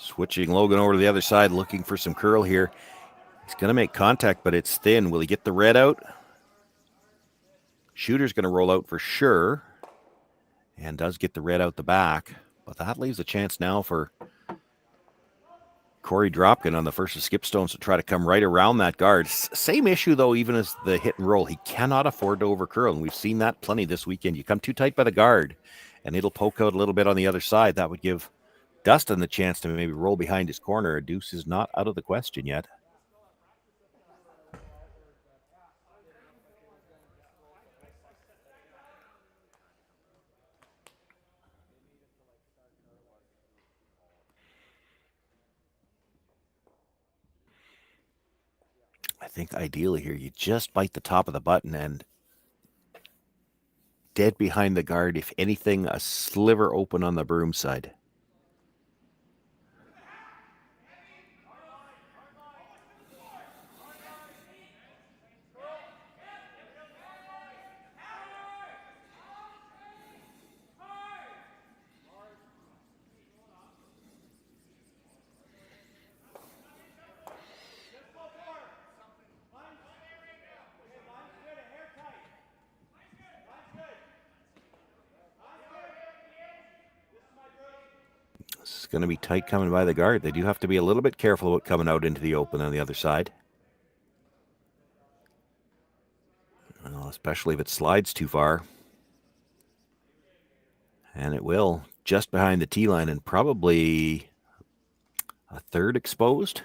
Switching Logan over to the other side, looking for some curl here. He's going to make contact, but it's thin. Will he get the red out? Shooter's going to roll out for sure, and does get the red out the back. But that leaves a chance now for Korey Dropkin on the first of Skipstones to try to come right around that guard. Same issue, though, even as the hit and roll. He cannot afford to overcurl, and we've seen that plenty this weekend. You come too tight by the guard, and it'll poke out a little bit on the other side. That would give Dustin the chance to maybe roll behind his corner. A deuce is not out of the question yet. I think ideally here, you just bite the top of the button and dead behind the guard. If anything, a sliver open on the broom side. This is going to be tight coming by the guard. They do have to be a little bit careful about coming out into the open on the other side. Well, especially if it slides too far. And it will, just behind the tee line and probably a third exposed.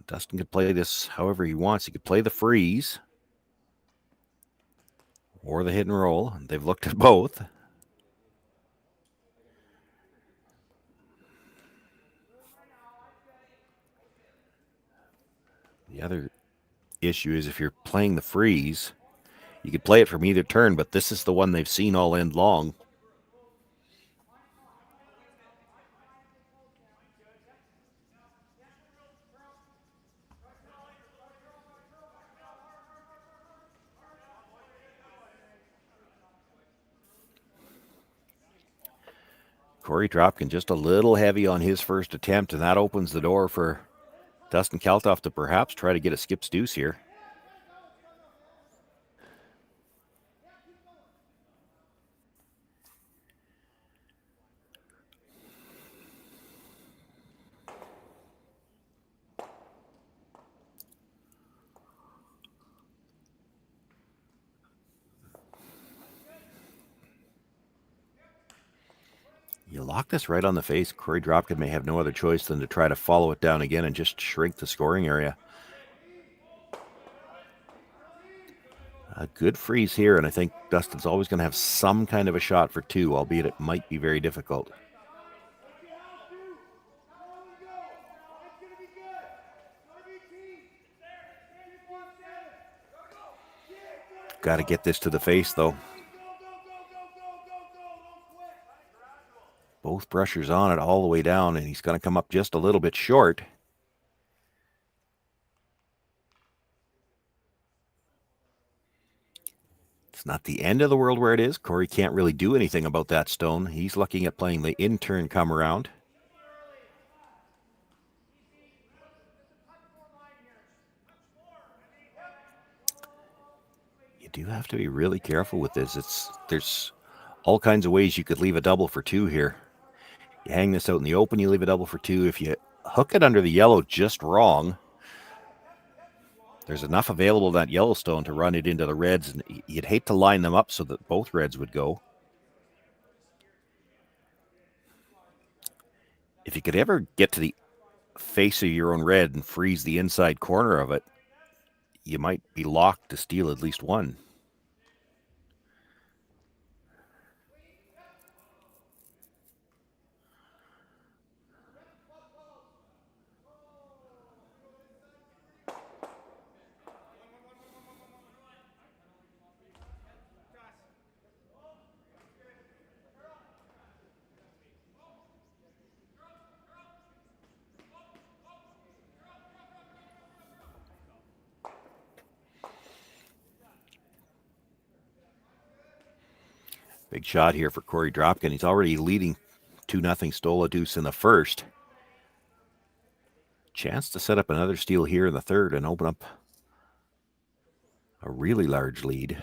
Dustin could play this however he wants. He could play the freeze or the hit and roll. They've looked at both. The other issue is if you're playing the freeze, you could play it from either turn, but this is the one they've seen all end long. Korey Dropkin just a little heavy on his first attempt, and that opens the door for Dustin Kalthoff to perhaps try to get a skip's deuce here. You lock this right on the face. Korey Dropkin may have no other choice than to try to follow it down again and just shrink the scoring area. A good freeze here, and I think Dustin's always going to have some kind of a shot for 2, albeit it might be very difficult. Got to get this to the face, though. Both brushers on it all the way down, and he's going to come up just a little bit short. It's not the end of the world where it is. Korey can't really do anything about that stone. He's looking at playing the in-turn come around. You do have to be really careful with this. There's all kinds of ways you could leave a double for two here. You hang this out in the open, you leave a double for two. If you hook it under the yellow just wrong, there's enough available in that yellow stone to run it into the reds, and you'd hate to line them up so that both reds would go. If you could ever get to the face of your own red and freeze the inside corner of it, you might be locked to steal at least one. Big shot here for Korey Dropkin. He's already leading 2-0 Stola Deuce in the first. Chance to set up another steal here in the third and open up a really large lead.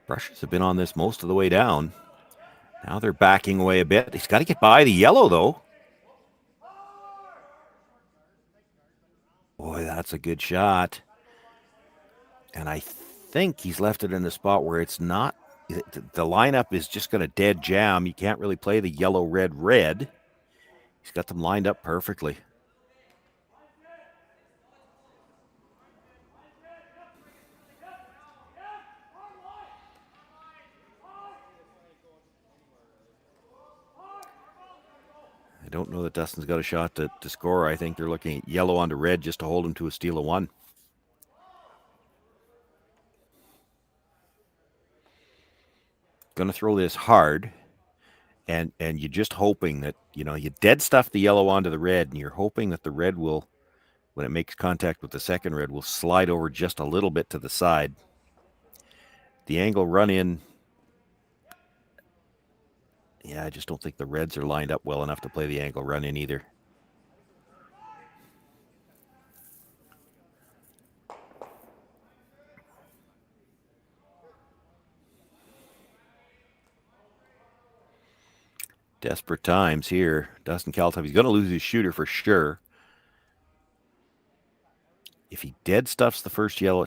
Brushers have been on this most of the way down. Now they're backing away a bit. He's got to get by the yellow, though. Boy, that's a good shot. And I think he's left it in the spot where it's not. The lineup is just going to dead jam. You can't really play the yellow, red, red. He's got them lined up perfectly. I don't know that Dustin's got a shot to score. I think they're looking at yellow onto red just to hold him to a steal of one. Going to throw this hard, and you're just hoping that, you dead stuff the yellow onto the red, and you're hoping that the red will, when it makes contact with the second red, will slide over just a little bit to the side. The angle run in. Yeah, I just don't think the reds are lined up well enough to play the angle run in either. Desperate times here. Dustin Kalthoff, he's going to lose his shooter for sure. If he dead stuffs the first yellow,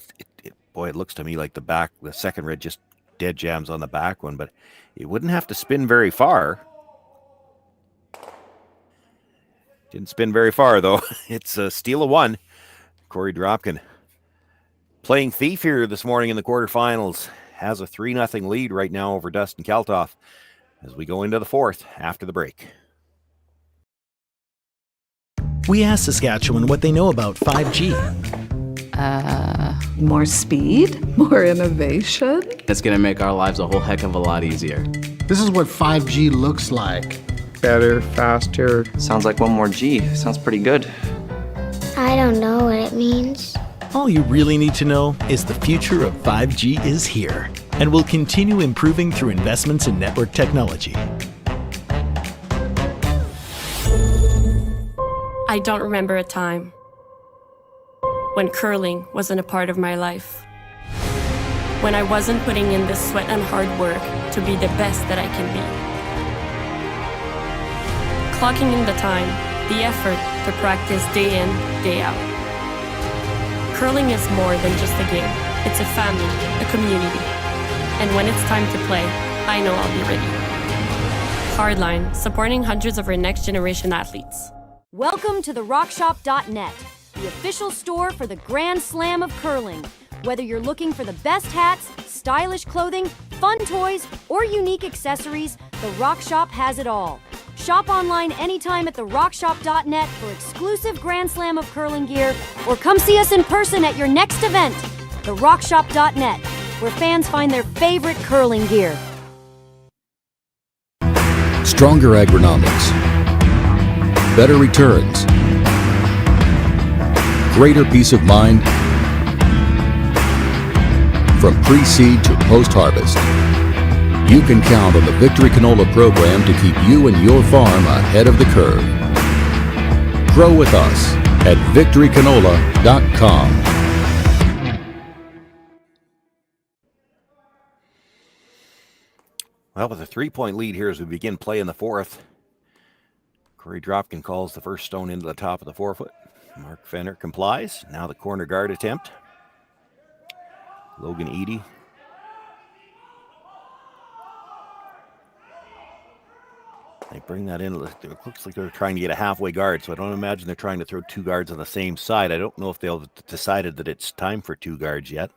boy, it looks to me like the second red just dead jams on the back one, but it wouldn't have to spin very far. Didn't spin very far, though. It's a steal of one. Korey Dropkin playing thief here this morning in the quarterfinals. Has a 3-0 lead right now over Dustin Kalthoff as we go into the fourth after the break. We asked Saskatchewan what they know about 5G. More speed? More innovation? It's going to make our lives a whole heck of a lot easier. This is what 5G looks like. Better, faster. Sounds like one more G. Sounds pretty good. I don't know what it means. All you really need to know is the future of 5G is here and will continue improving through investments in network technology. I don't remember a time when curling wasn't a part of my life. When I wasn't putting in the sweat and hard work to be the best that I can be. Clocking in the time, the effort to practice day in, day out. Curling is more than just a game. It's a family, a community. And when it's time to play, I know I'll be ready. Hardline, supporting hundreds of our next generation athletes. Welcome to the RockShop.net, the official store for the Grand Slam of curling. Whether you're looking for the best hats, stylish clothing, fun toys, or unique accessories, the Rock Shop has it all. Shop online anytime at therockshop.net for exclusive Grand Slam of curling gear, or come see us in person at your next event. Therockshop.net, where fans find their favorite curling gear. Stronger agronomics, better returns, greater peace of mind from pre-seed to post-harvest. You can count on the Victory Canola program to keep you and your farm ahead of the curve. Grow with us at victorycanola.com. Well, with a 3-point lead here as we begin play in the fourth. Korey Dropkin calls the first stone into the top of the 4-foot. Mark Fenner complies. Now the corner guard attempt. Logan Eady. They bring that in. It looks like they're trying to get a halfway guard, so I don't imagine they're trying to throw 2 guards on the same side. I don't know if they'll decided that it's time for 2 guards yet.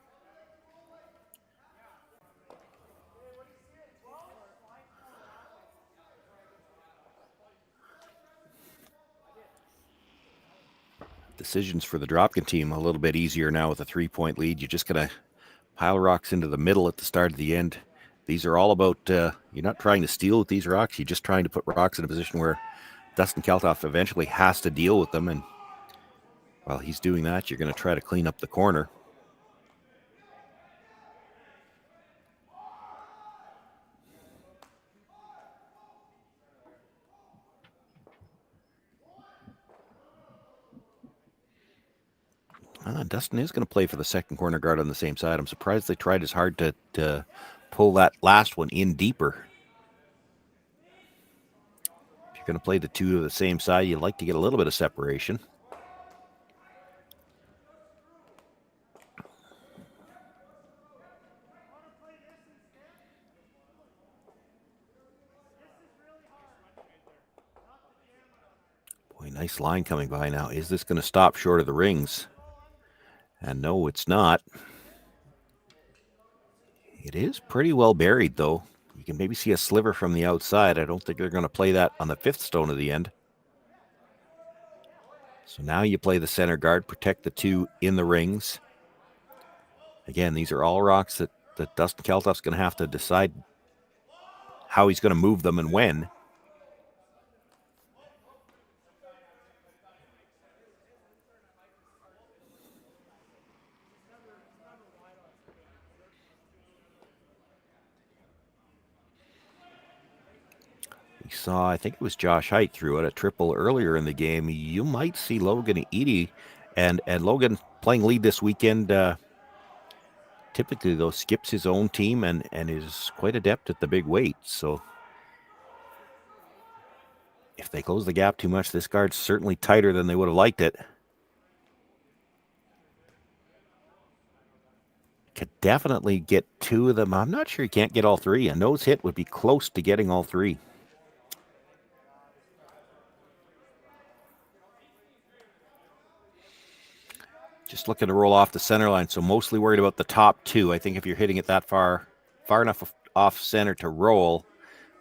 Decisions for the Dropkin team a little bit easier now with a 3-point lead. You're just going to pile rocks into the middle at the start of the end. These are all about, you're not trying to steal with these rocks. You're just trying to put rocks in a position where Dustin Kalthoff eventually has to deal with them. And while he's doing that, you're going to try to clean up the corner. Dustin is going to play for the second corner guard on the same side. I'm surprised they tried as hard to pull that last one in deeper. If you're going to play the 2 to the same side, you'd like to get a little bit of separation. Boy, nice line coming by now. Is this going to stop short of the rings? And no, it's not. It is pretty well buried, though. You can maybe see a sliver from the outside. I don't think they're going to play that on the 5th stone of the end. So now you play the center guard, protect the 2 in the rings. Again, these are all rocks that Dustin Kalthoff's going to have to decide how he's going to move them and when. Saw, I think it was Josh Height threw it a triple earlier in the game. You might see Logan Eady, and Logan playing lead this weekend. Typically, though, skips his own team and is quite adept at the big weight. So if they close the gap too much, this guard's certainly tighter than they would have liked it. Could definitely get 2 of them. I'm not sure he can't get all 3. A nose hit would be close to getting all 3. Just looking to roll off the center line, so mostly worried about the top 2. I think if you're hitting it that far enough off center to roll,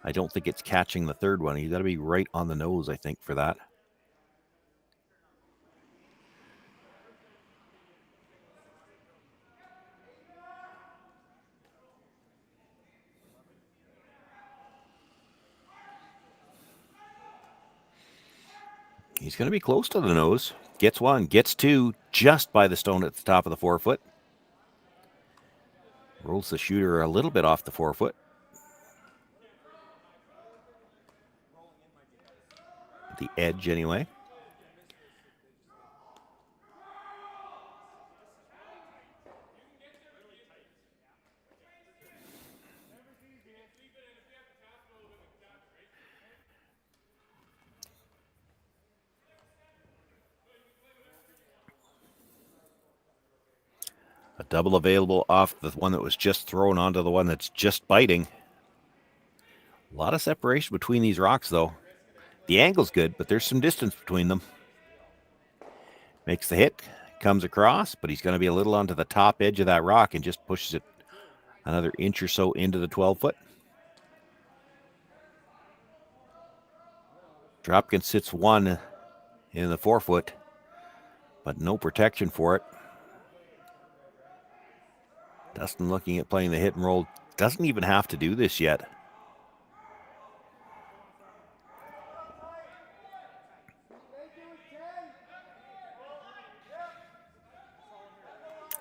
I don't think it's catching the 3rd one. You got to be right on the nose, I think, for that. He's going to be close to the nose. Gets 1, gets 2, just by the stone at the top of the 4-foot. Rolls the shooter a little bit off the 4-foot. The edge, anyway. A double available off the one that was just thrown onto the one that's just biting. A lot of separation between these rocks, though. The angle's good, but there's some distance between them. Makes the hit, comes across, but he's going to be a little onto the top edge of that rock and just pushes it another inch or so into the 12-foot. Dropkin sits one in the 4-foot, but no protection for it. Dustin looking at playing the hit and roll. Doesn't even have to do this yet.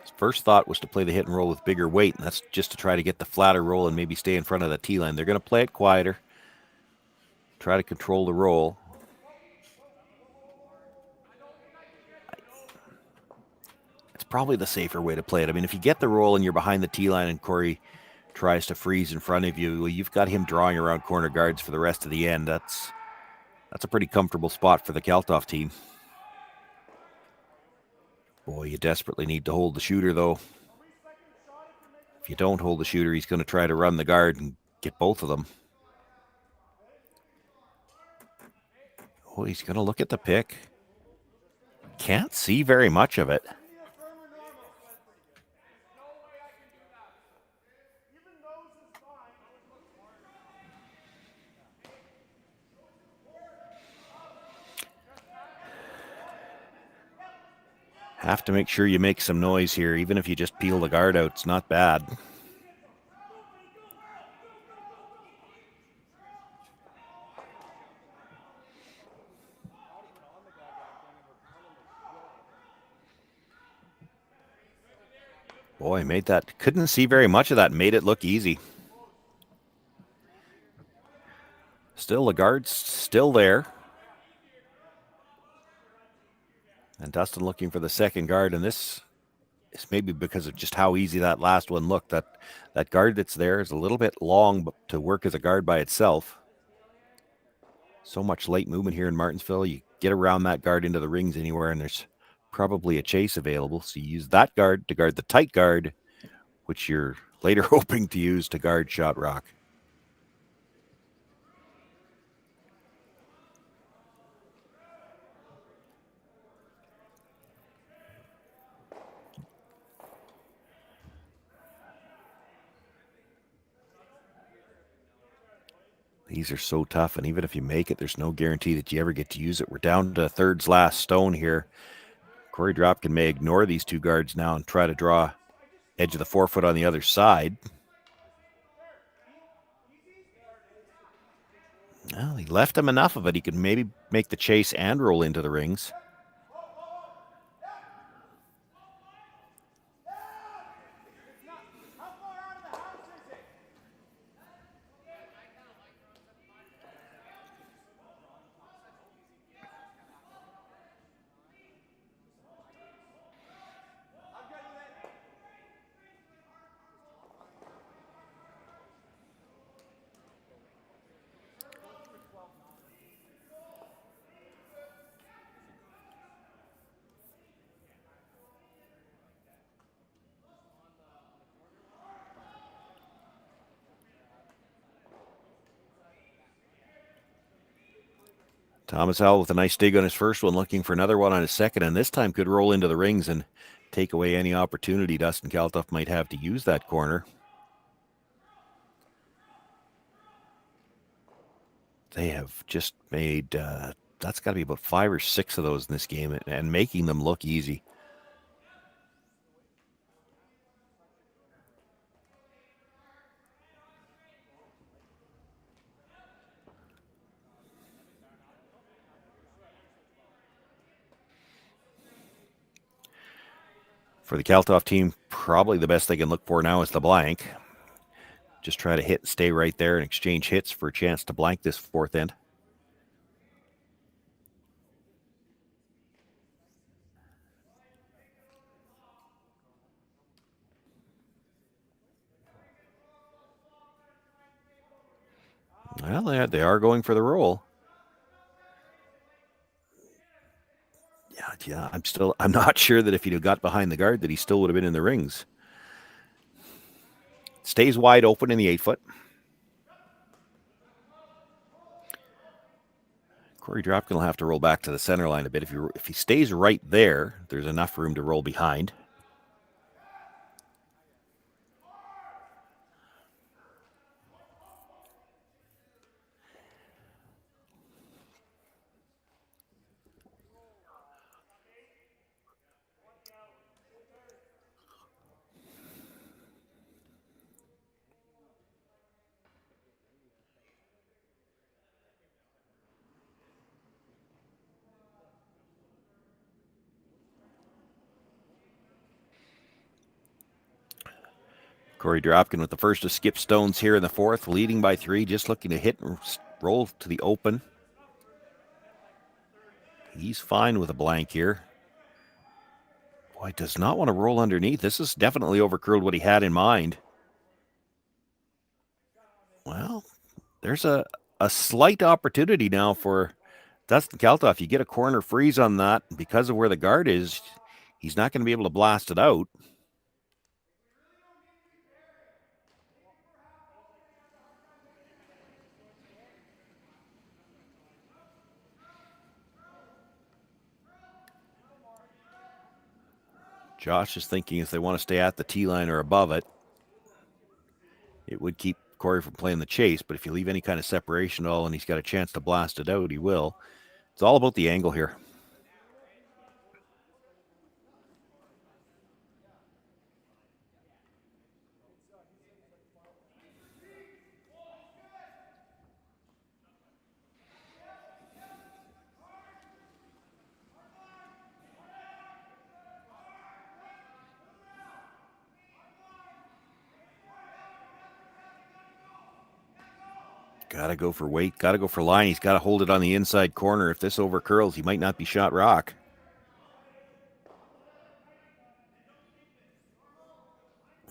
His first thought was to play the hit and roll with bigger weight, and that's just to try to get the flatter roll and maybe stay in front of the tee line. They're going to play it quieter, try to control the roll. It's probably the safer way to play it. I mean, if you get the roll and you're behind the tee line and Korey tries to freeze in front of you, well, you've got him drawing around corner guards for the rest of the end. That's a pretty comfortable spot for the Kalthoff team. Boy, you desperately need to hold the shooter, though. If you don't hold the shooter, he's going to try to run the guard and get both of them. Oh, he's going to look at the pick. Can't see very much of it. Have to make sure you make some noise here. Even if you just peel the guard out, it's not bad. Boy, made that. Couldn't see very much of that. Made it look easy. Still, the guard's still there. And Dustin looking for the second guard, and this is maybe because of just how easy that last one looked. That guard that's there is a little bit long to work as a guard by itself. So much late movement here in Martensville. You get around that guard into the rings anywhere, and there's probably a chase available. So you use that guard to guard the tight guard, which you're later hoping to use to guard shot rock. These are so tough, and even if you make it, there's no guarantee that you ever get to use it. We're down to third's last stone here. Korey Dropkin may ignore these two guards now and try to draw edge of the 4-foot on the other side. Well, he left him enough of it. He could maybe make the chase and roll into the rings. Thomas Howell with a nice dig on his first one, looking for another one on his second, and this time could roll into the rings and take away any opportunity Dustin Kalthoff might have to use that corner. They have just made, that's got to be about 5 or 6 of those in this game, and making them look easy. For the Kalthoff team, probably the best they can look for now is the blank. Just try to hit and stay right there and exchange hits for a chance to blank this fourth end. Well, they are going for the roll. Yeah, I'm not sure that if he'd have got behind the guard that he still would have been in the rings. Stays wide open in the 8-foot. Korey Dropkin will have to roll back to the center line a bit. If he stays right there, there's enough room to roll behind. Korey Dropkin with the first of skip stones here in the fourth, leading by 3, just looking to hit and roll to the open. He's fine with a blank here. Boy, does not want to roll underneath. This is definitely overcurled what he had in mind. Well, there's a slight opportunity now for Dustin Kalthoff. You get a corner freeze on that. Because of where the guard is, he's not going to be able to blast it out. Josh is thinking if they want to stay at the tee line or above it, it would keep Korey from playing the chase. But if you leave any kind of separation at all and he's got a chance to blast it out, he will. It's all about the angle here. Got to go for weight, got to go for line. He's got to hold it on the inside corner. If this overcurls, he might not be shot rock.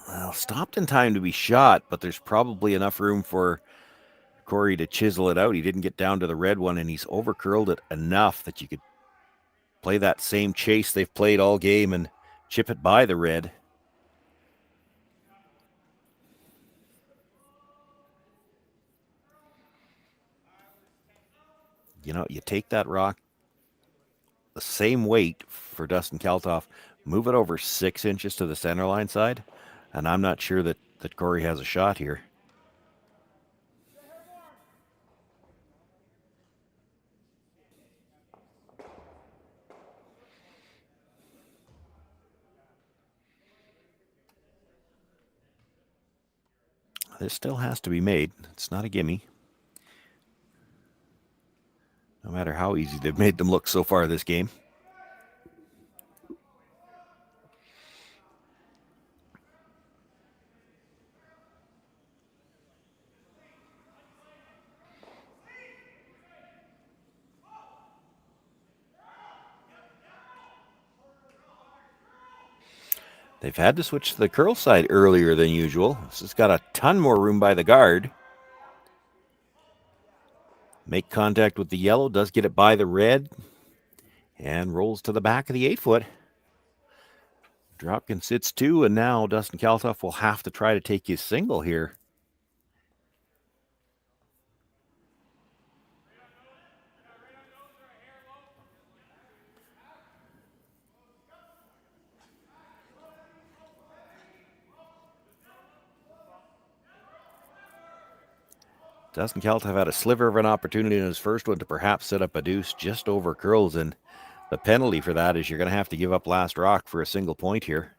Well, stopped in time to be shot, but there's probably enough room for Korey to chisel it out. He didn't get down to the red one, and he's overcurled it enough that you could play that same chase they've played all game and chip it by the red. You know, you take that rock, the same weight for Dustin Kalthoff, move it over 6 inches to the center line side, and I'm not sure that Korey has a shot here. This still has to be made. It's not a gimme. No matter how easy they've made them look so far this game. They've had to switch to the curl side earlier than usual. This has got a ton more room by the guard. Make contact with the yellow, does get it by the red, and rolls to the back of the 8-foot. Dropkin sits 2, and now Dustin Kalthoff will have to try to take his single here. Dustin Kalthoff had a sliver of an opportunity in his first one to perhaps set up a deuce just over curls, and the penalty for that is you're going to have to give up last rock for a single point here.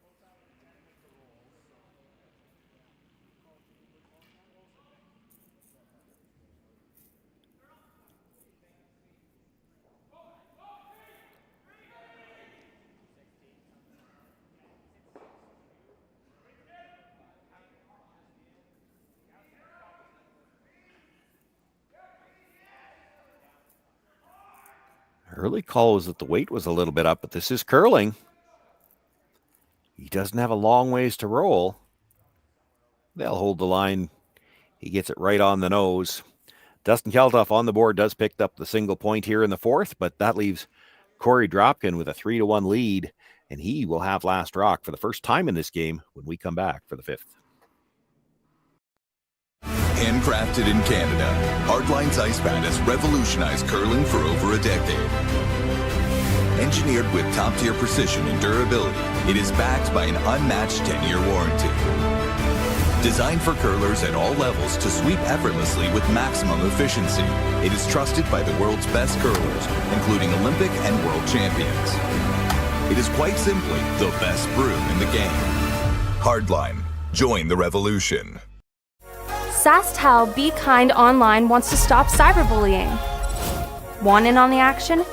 Early call was that the weight was a little bit up, but this is curling. He doesn't have a long ways to roll. They'll hold the line. He gets it right on the nose. Dustin Kalthoff on the board does pick up the single point here in the fourth, but that leaves Korey Dropkin with a 3-1 lead, and he will have last rock for the first time in this game when we come back for the fifth. Handcrafted in Canada, Hardline's ice pad has revolutionized curling for over a decade. Engineered with top-tier precision and durability, it is backed by an unmatched 10-year warranty. Designed for curlers at all levels to sweep effortlessly with maximum efficiency, it is trusted by the world's best curlers, including Olympic and world champions. It is quite simply the best brew in the game. Hardline. Join the revolution. SaskTel Be Kind Online wants to stop cyberbullying. Want in on the action?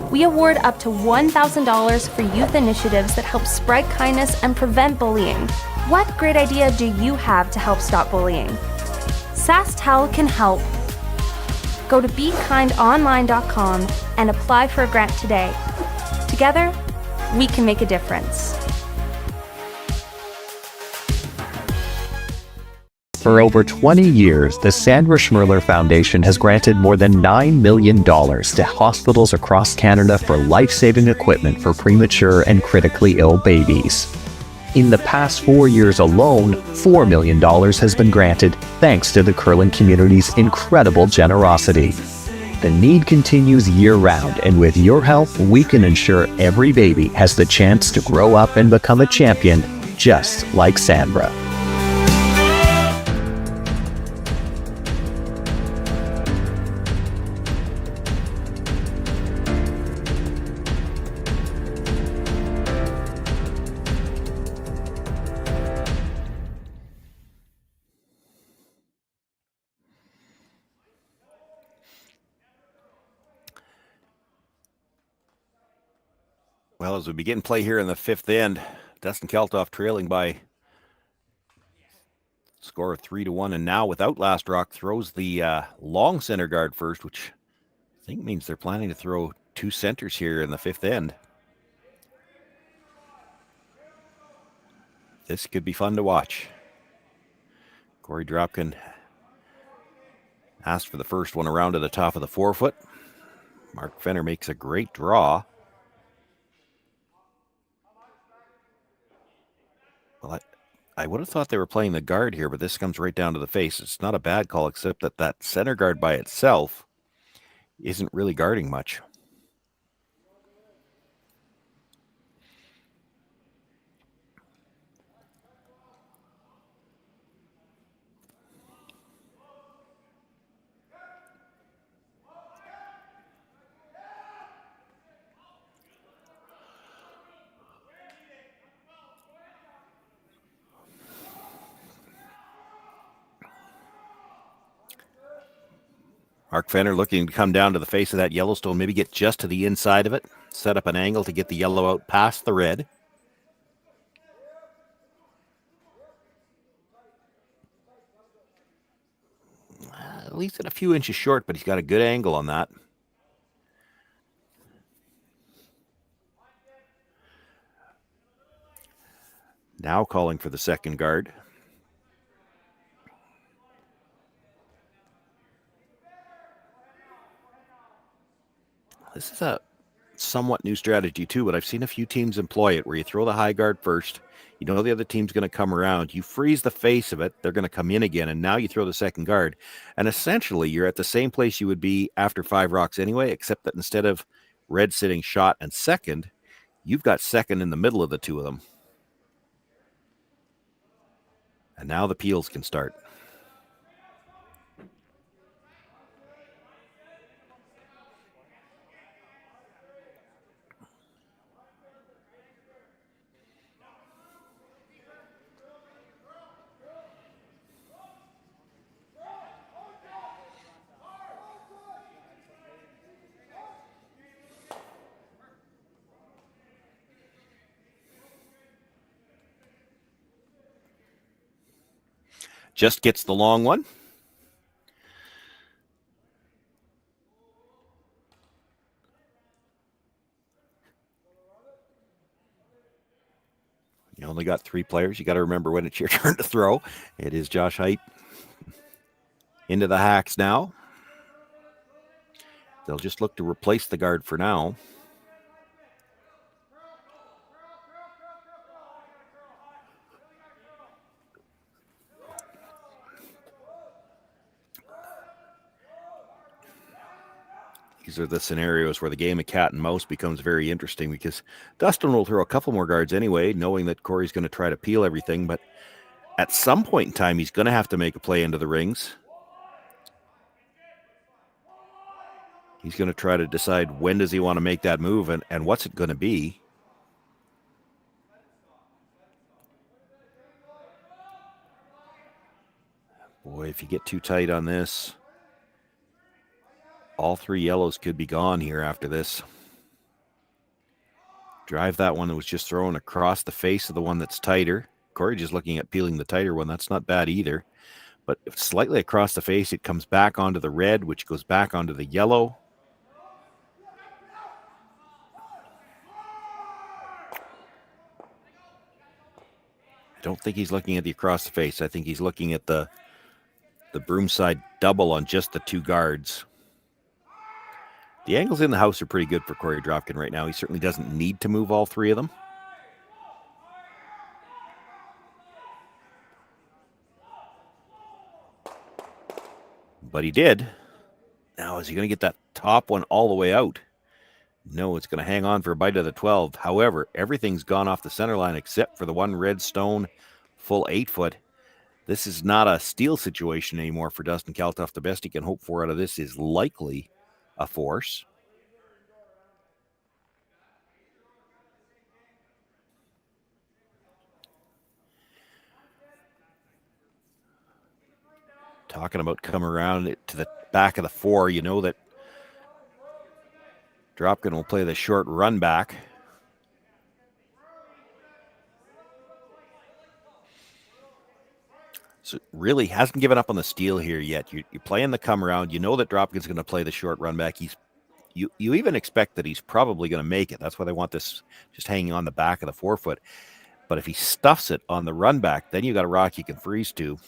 We award up to $1,000 for youth initiatives that help spread kindness and prevent bullying. What great idea do you have to help stop bullying? SaskTel can help. Go to BeKindOnline.com and apply for a grant today. Together, we can make a difference. For over 20 years, the Sandra Schmirler Foundation has granted more than $9 million to hospitals across Canada for life-saving equipment for premature and critically ill babies. In the past 4 years alone, $4 million has been granted thanks to the curling community's incredible generosity. The need continues year-round, and with your help, we can ensure every baby has the chance to grow up and become a champion, just like Sandra. Well, as we begin play here in the fifth end, Dustin Kalthoff trailing by score of 3-1, and now without last rock throws the long center guard first, which I think means they're planning to throw two centers here in the fifth end. This could be fun to watch. Korey Dropkin asked for the first one around to the top of the forefoot. Mark Fenner makes a great draw. Well, I would have thought they were playing the guard here, but this comes right down to the face. It's not a bad call, except that that center guard by itself isn't really guarding much. Mark Fenner looking to come down to the face of that Yellowstone, maybe get just to the inside of it, set up an angle to get the yellow out past the red. At least at a few inches short, but he's got a good angle on that. Now calling for the second guard. This is a somewhat new strategy too, but I've seen a few teams employ it where you throw the high guard first. You know the other team's going to come around. You freeze the face of it. They're going to come in again, and now you throw the second guard. And essentially, you're at the same place you would be after 5 rocks anyway, except that instead of red sitting shot and second, you've got second in the middle of the two of them. And now the peels can start. Just gets the long one. You only got 3 players. You got to remember when it's your turn to throw. It is Josh Height into the hacks now. They'll just look to replace the guard for now. These are the scenarios where the game of cat and mouse becomes very interesting, because Dustin will throw a couple more guards anyway, knowing that Korey's going to try to peel everything, but at some point in time, he's going to have to make a play into the rings. He's going to try to decide when does he want to make that move, and what's it going to be. Boy, if you get too tight on this, all three yellows could be gone here after this. Drive that one that was just thrown across the face of the one that's tighter. Korey just looking at peeling the tighter one. That's not bad either. But if slightly across the face, it comes back onto the red, which goes back onto the yellow. I don't think he's looking at the across the face. I think he's looking at the broomside double on just the two guards. The angles in the house are pretty good for Korey Dropkin right now. He certainly doesn't need to move all three of them. But he did. Now, is he going to get that top one all the way out? No, it's going to hang on for a bite of the 12. However, everything's gone off the center line except for the one red stone, full 8-foot. This is not a steal situation anymore for Dustin Kalthoff. The best he can hope for out of this is likely a force. Talking about coming around to the back of the 4, you know that Dropkin will play the short run back. So really hasn't given up on the steal here yet. You're playing the come around. You know that Dropkin's going to play the short run back. You even expect that he's probably going to make it. That's why they want this just hanging on the back of the 4-foot. But if he stuffs it on the run back, then you got a rock you can freeze to.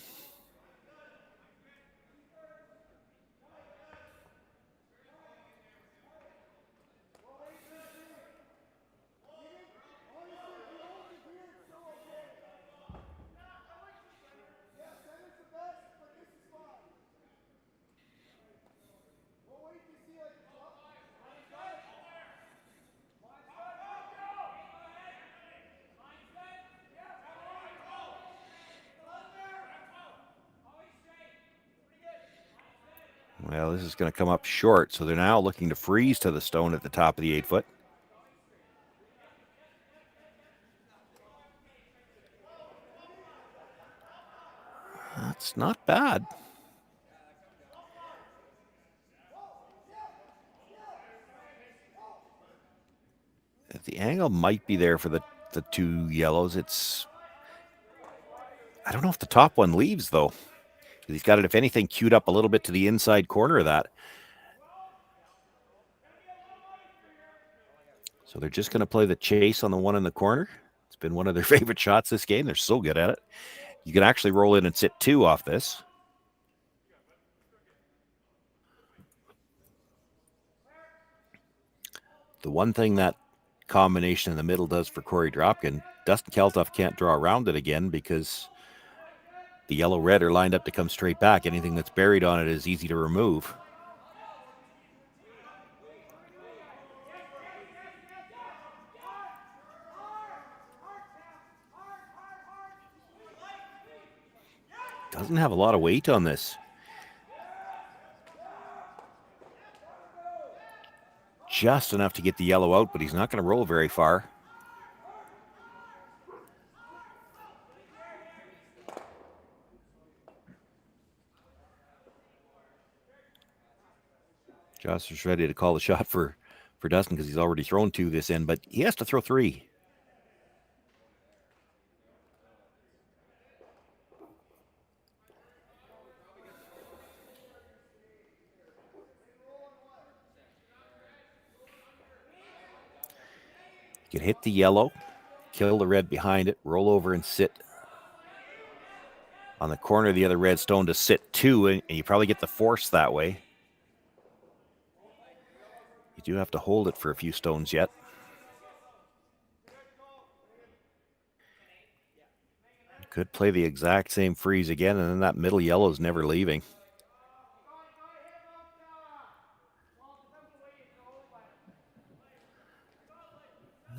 Well, this is going to come up short, so they're now looking to freeze to the stone at the top of the 8-foot. That's not bad. The angle might be there for the two yellows. I don't know if the top one leaves, though. He's got it, if anything, queued up a little bit to the inside corner of that. So they're just going to play the chase on the one in the corner. It's been one of their favorite shots this game. They're so good at it. You can actually roll in and sit 2 off this. The one thing that combination in the middle does for Korey Dropkin, Dustin Kalthoff can't draw around it again because the yellow-red are lined up to come straight back. Anything that's buried on it is easy to remove. Doesn't have a lot of weight on this. Just enough to get the yellow out, but he's not going to roll very far. Joyce is ready to call the shot for Dustin because he's already thrown 2 this end, but he has to throw 3. You can hit the yellow, kill the red behind it, roll over and sit on the corner of the other red stone to sit 2, and you probably get the force that way. You do have to hold it for a few stones yet. You could play the exact same freeze again, and then that middle yellow is never leaving.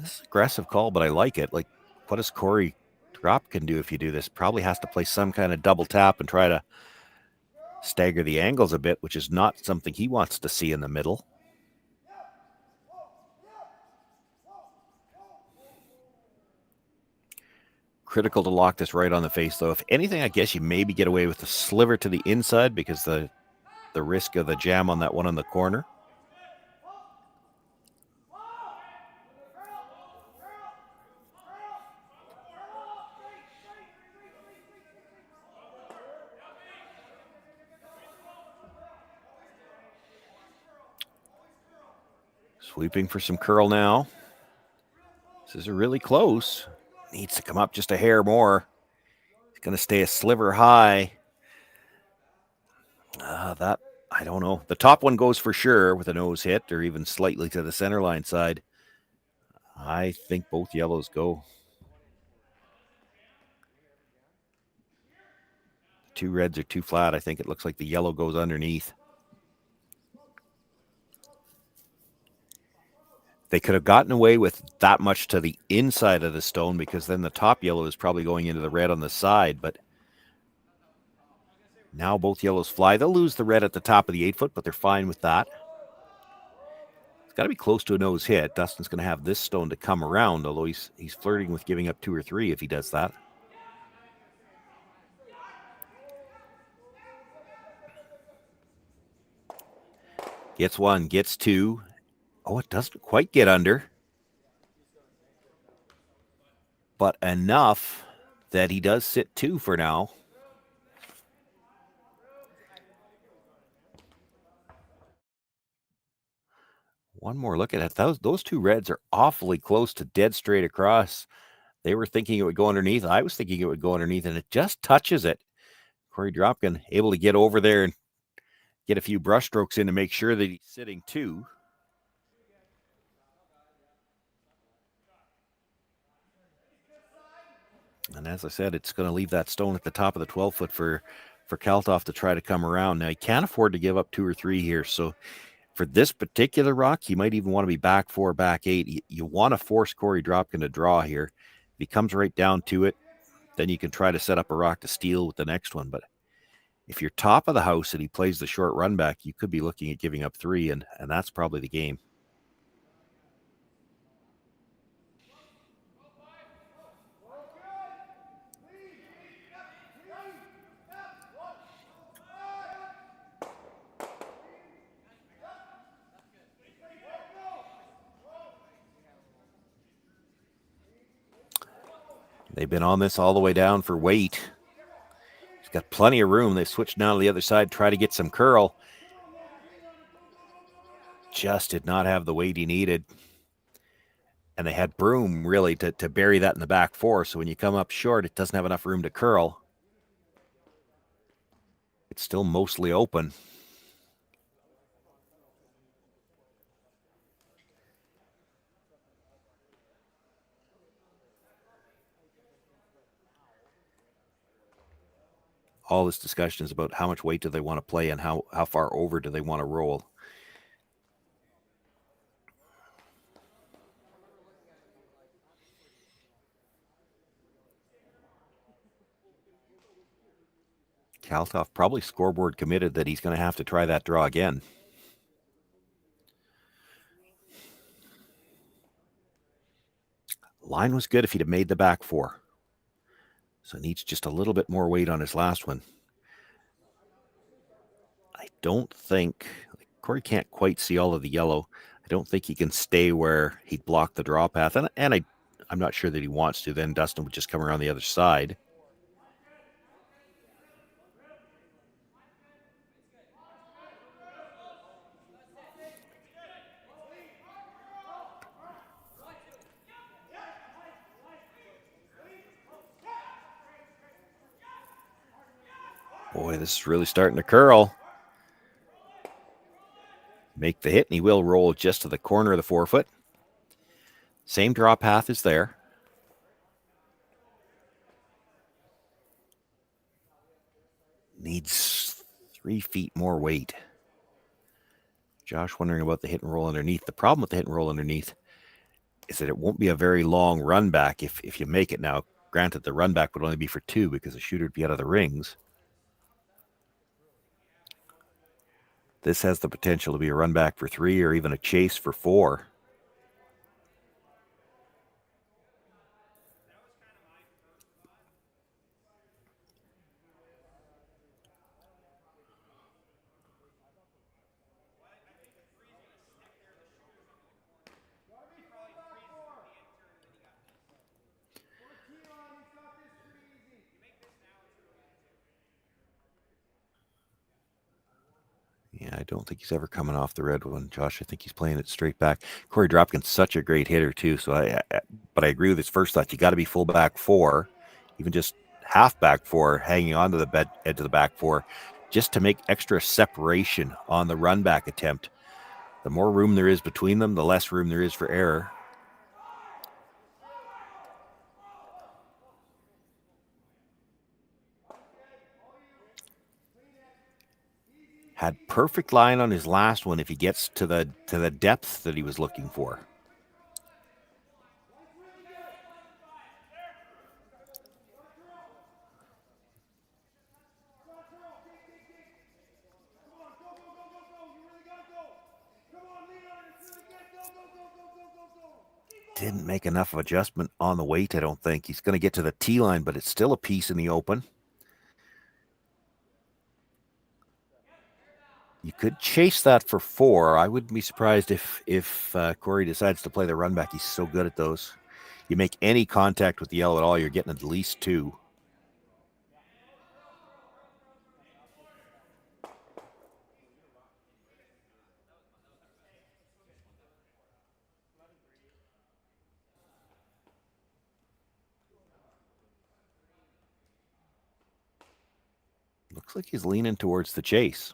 This is an aggressive call, but I like it. Like, what does Korey Dropkin do if you do this? Probably has to play some kind of double tap and try to stagger the angles a bit, which is not something he wants to see in the middle. Critical to lock this right on the face, though. If anything, I guess you maybe get away with the sliver to the inside because the risk of the jam on that one in the corner. Sweeping for some curl now. This is really close. Needs to come up just a hair more. It's going to stay a sliver high. That, I don't know. The top one goes for sure with a nose hit or even slightly to the center line side. I think both yellows go. The two reds are too flat. I think it looks like the yellow goes underneath. They could have gotten away with that much to the inside of the stone because then the top yellow is probably going into the red on the side, but now both yellows fly. They'll lose the red at the top of the 8-foot, but they're fine with that. It's got to be close to a nose hit. Dustin's going to have this stone to come around, although he's flirting with giving up 2 or 3 if he does that. Gets 1, gets 2. Oh, it doesn't quite get under. But enough that he does sit 2 for now. One more look at it. Those 2 reds are awfully close to dead straight across. They were thinking it would go underneath. I was thinking it would go underneath, and it just touches it. Korey Dropkin able to get over there and get a few brush strokes in to make sure that he's sitting 2. And as I said, it's going to leave that stone at the top of the 12-foot for Kalthoff to try to come around. Now, he can't afford to give up 2 or 3 here. So for this particular rock, you might even want to be back 4, back 8. You want to force Korey Dropkin to draw here. If he comes right down to it, then you can try to set up a rock to steal with the next one. But if you're top of the house and he plays the short run back, you could be looking at giving up 3, and that's probably the game. They've been on this all the way down for weight. He's got plenty of room. They switched now to the other side, try to get some curl. Just did not have the weight he needed. And they had Broom, really, to bury that in the back 4. So when you come up short, it doesn't have enough room to curl. It's still mostly open. All this discussion is about how much weight do they want to play and how far over do they want to roll. Kalthoff probably scoreboard committed that he's going to have to try that draw again. Line was good if he'd have made the back 4. So needs just a little bit more weight on his last one. I don't think, Korey can't quite see all of the yellow. I don't think he can stay where he'd block the draw path. And I'm not sure that he wants to. Then Dustin would just come around the other side. Boy, this is really starting to curl. Make the hit, and he will roll just to the corner of the 4-foot. Same draw path is there. Needs 3 feet more weight. Josh wondering about the hit and roll underneath. The problem with the hit and roll underneath, is that it won't be a very long run back if you make it. Now, granted, the run back would only be for 2 because the shooter would be out of the rings. This has the potential to be a run back for 3 or even a chase for 4. Yeah, I don't think he's ever coming off the red one, Josh. I think he's playing it straight back. Korey Dropkin's such a great hitter too. So but I agree with his first thought. You got to be full back 4, even just half back 4, hanging on to the edge of the back 4, just to make extra separation on the run back attempt. The more room there is between them, the less room there is for error. Had perfect line on his last one if he gets to the depth that he was looking for. Didn't make enough of adjustment on the weight, I don't think. He's going to get to the tee line, but it's still a piece in the open. You could chase that for 4. I wouldn't be surprised if Korey decides to play the run back. He's so good at those. You make any contact with the yellow at all, you're getting at least 2. Looks like he's leaning towards the chase.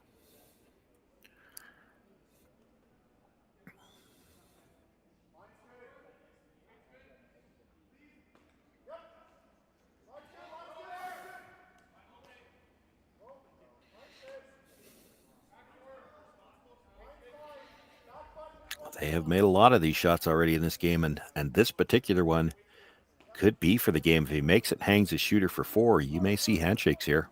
They have made a lot of these shots already in this game, and this particular one could be for the game. If he makes it, hangs his shooter for 4, you may see handshakes here.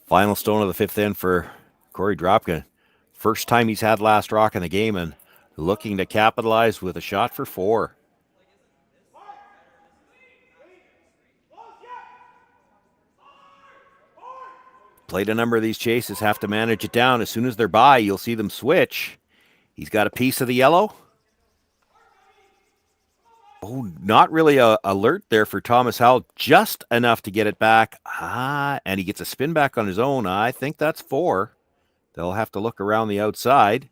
Final stone of the 5th end for Korey Dropkin. First time he's had last rock in the game and looking to capitalize with a shot for 4. Played a number of these chases, have to manage it down. As soon as they're by, you'll see them switch. He's got a piece of the yellow. Oh, not really a alert there for Thomas Howell. Just enough to get it back. And he gets a spin back on his own. I think that's 4. They'll have to look around the outside.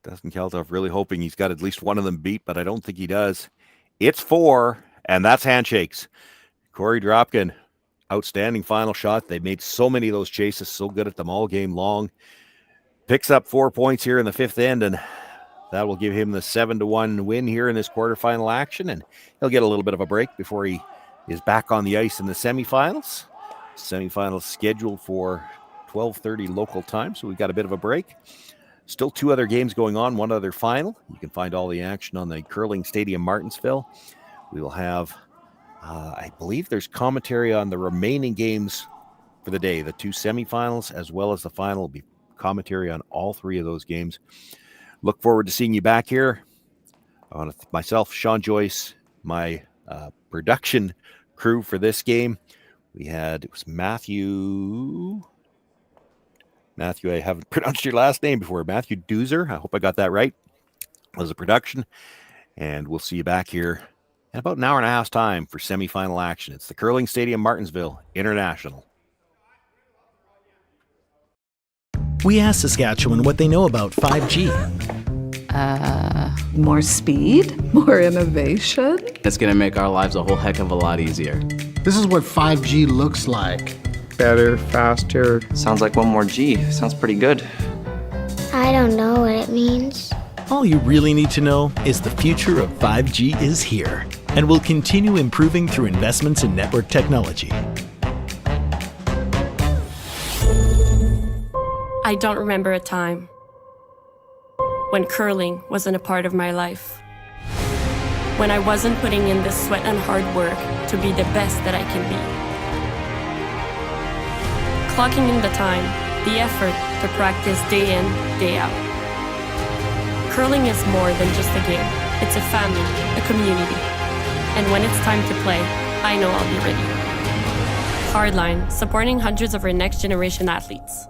Dustin Kalthoff really hoping he's got at least one of them beat, but I don't think he does. It's 4, and that's handshakes. Korey Dropkin, outstanding final shot. They made so many of those chases, so good at them all game long. Picks up 4 points here in the 5th end, and that will give him the 7-1 win here in this quarterfinal action, and he'll get a little bit of a break before he is back on the ice in the semifinals. Semifinals scheduled for 12:30 local time, so we've got a bit of a break. Still 2 other games going on, 1 other final. You can find all the action on the Curling Stadium Martensville. We will have, I believe there's commentary on the remaining games for the day, the 2 semifinals as well as the final. Will be commentary on all 3 of those games. Look forward to seeing you back here. On myself, Shawn, Joyce, my production crew for this game. It was Matthew, I haven't pronounced your last name before. Matthew Duizer. I hope I got that right. Was the production. And we'll see you back here in about an hour and a half's time for semifinal action. It's the Curling Stadium Martensville International. we asked Saskatchewan what they know about 5G. More speed, more innovation. It's gonna make our lives a whole heck of a lot easier. This is what 5G looks like. Better, faster. Sounds like one more G. Sounds pretty good. I don't know what it means. All you really need to know is the future of 5G is here and will continue improving through investments in network technology. I don't remember a time when curling wasn't a part of my life. When I wasn't putting in the sweat and hard work to be the best that I can be. Clocking in the time, the effort to practice day in, day out. Curling is more than just a game. It's a family, a community. And when it's time to play, I know I'll be ready. Hardline, supporting hundreds of our next generation athletes.